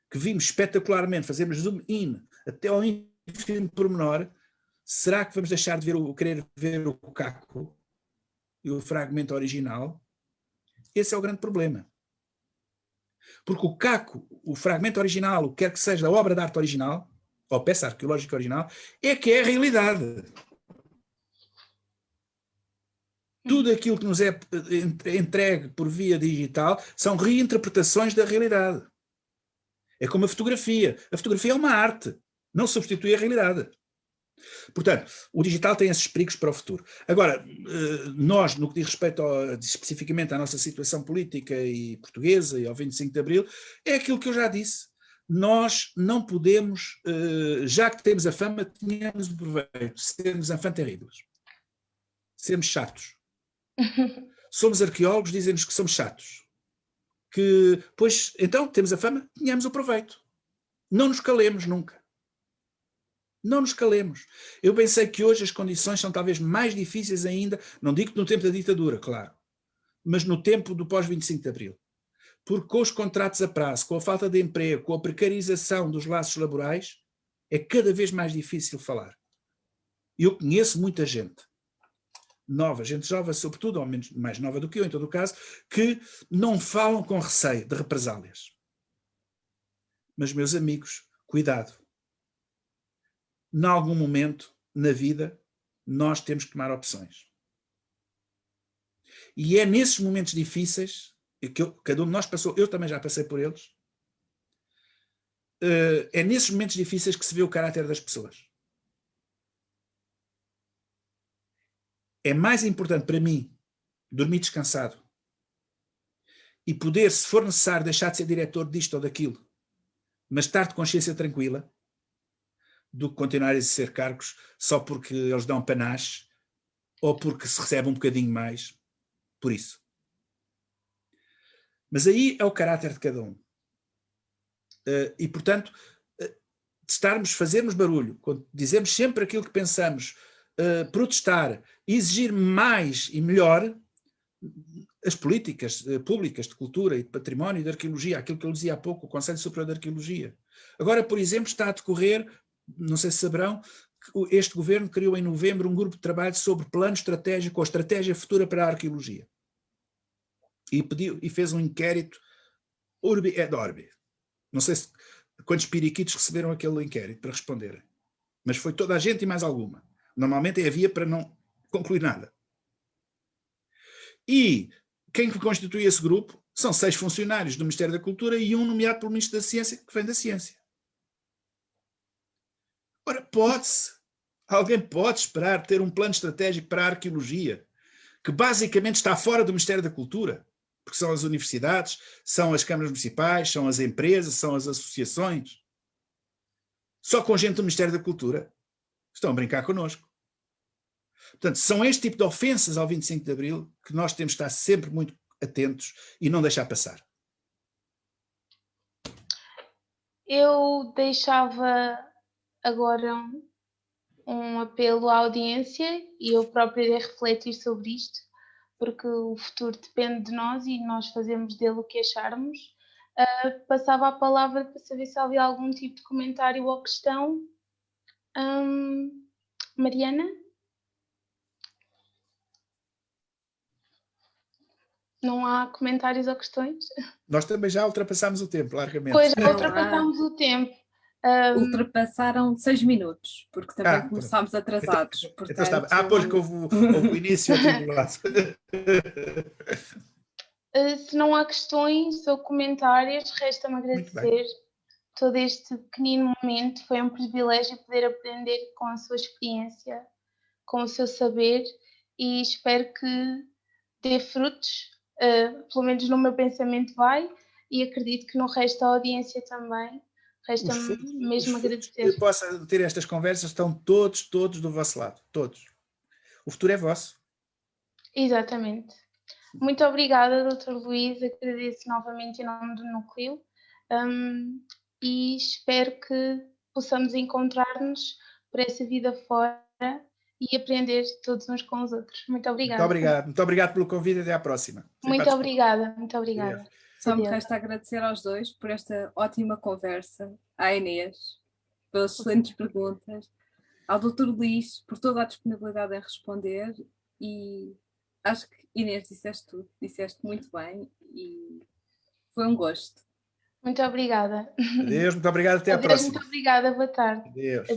que vimos espetacularmente, fazemos zoom in até ao ínfimo pormenor, será que vamos deixar de querer ver o caco e o fragmento original? Esse é o grande problema. Porque o caco, o fragmento original, o que quer que seja a obra de arte original, ou peça arqueológica original, é que é a realidade. Tudo aquilo que nos é entregue por via digital são reinterpretações da realidade. É como a fotografia. A fotografia é uma arte, não substitui a realidade. Portanto, o digital tem esses perigos para o futuro. Agora, nós, no que diz respeito especificamente à nossa situação política e portuguesa e ao 25 de Abril, é aquilo que eu já disse. Nós não podemos, já que temos a fama, tínhamos o proveito de sermos enfants terribles. Sermos chatos. Somos arqueólogos, dizem-nos que somos chatos. Pois, então, temos a fama, tínhamos o proveito. Não nos calemos nunca. Não nos calemos. Eu pensei que hoje as condições são talvez mais difíceis ainda, não digo que no tempo da ditadura, claro, mas no tempo do pós-25 de Abril. Porque com os contratos a prazo, com a falta de emprego, com a precarização dos laços laborais, é cada vez mais difícil falar. Eu conheço muita gente nova, gente jovem, sobretudo, ou menos, mais nova do que eu, em todo o caso, que não falam com receio de represálias. Mas, meus amigos, cuidado. Em algum momento, na vida, nós temos que tomar opções. E é nesses momentos difíceis, que cada um de nós passou, eu também já passei por eles, é nesses momentos difíceis que se vê o caráter das pessoas. É mais importante para mim dormir descansado e poder, se for necessário, deixar de ser diretor disto ou daquilo, mas estar de consciência tranquila, do que continuar a exercer cargos só porque eles dão panache ou porque se recebe um bocadinho mais, por isso. Mas aí é o caráter de cada um. E, portanto, fazermos barulho, dizermos sempre aquilo que pensamos, protestar, exigir mais e melhor, as políticas públicas de cultura e de património e de arqueologia, aquilo que eu dizia há pouco, o Conselho Superior de Arqueologia. Agora, por exemplo, está a decorrer, não sei se saberão, que este governo criou em novembro um grupo de trabalho sobre plano estratégico ou estratégia futura para a arqueologia. E fez um inquérito urbi et orbi. Não sei quantos periquitos receberam aquele inquérito para responderem. Mas foi toda a gente e mais alguma. Normalmente havia para não concluir nada. E quem constitui esse grupo são 6 funcionários do Ministério da Cultura e um nomeado pelo Ministro da Ciência, que vem da Ciência. Ora, alguém pode esperar ter um plano estratégico para a arqueologia, que basicamente está fora do Ministério da Cultura, porque são as universidades, são as câmaras municipais, são as empresas, são as associações. Só com gente do Ministério da Cultura estão a brincar connosco. Portanto, são este tipo de ofensas ao 25 de Abril que nós temos de estar sempre muito atentos e não deixar passar. Eu deixava agora um apelo à audiência e eu própria irei refletir sobre isto, porque o futuro depende de nós e nós fazemos dele o que acharmos. Passava a palavra para saber se havia algum tipo de comentário ou questão. Mariana? Não há comentários ou questões? Nós também já ultrapassámos o tempo, largamente. Pois, já ultrapassámos o tempo. Ultrapassaram 6 minutos, porque também começámos atrasados. Portanto... pois que houve o início atribulado. Se não há questões ou comentários, resta-me agradecer todo este pequenino momento. Foi um privilégio poder aprender com a sua experiência, com o seu saber, e espero que dê frutos, pelo menos no meu pensamento vai, e acredito que no resto da audiência também. Resta-me mesmo agradecer. Que possa ter estas conversas estão todos do vosso lado, todos. O futuro é vosso. Exatamente. Muito obrigada, Dr. Luís, agradeço novamente em nome do Núcleo, e espero que possamos encontrar-nos por essa vida fora e aprender todos uns com os outros. Muito obrigada. Muito obrigado pelo convite e até à próxima. Muito obrigada. Só me resta agradecer aos dois por esta ótima conversa, à Inês pelas excelentes perguntas, ao Dr. Luís por toda a disponibilidade em responder, e acho que, Inês, disseste muito bem e foi um gosto. Muito obrigada. Adeus, muito obrigado, até à próxima. Muito obrigada, boa tarde. Adeus.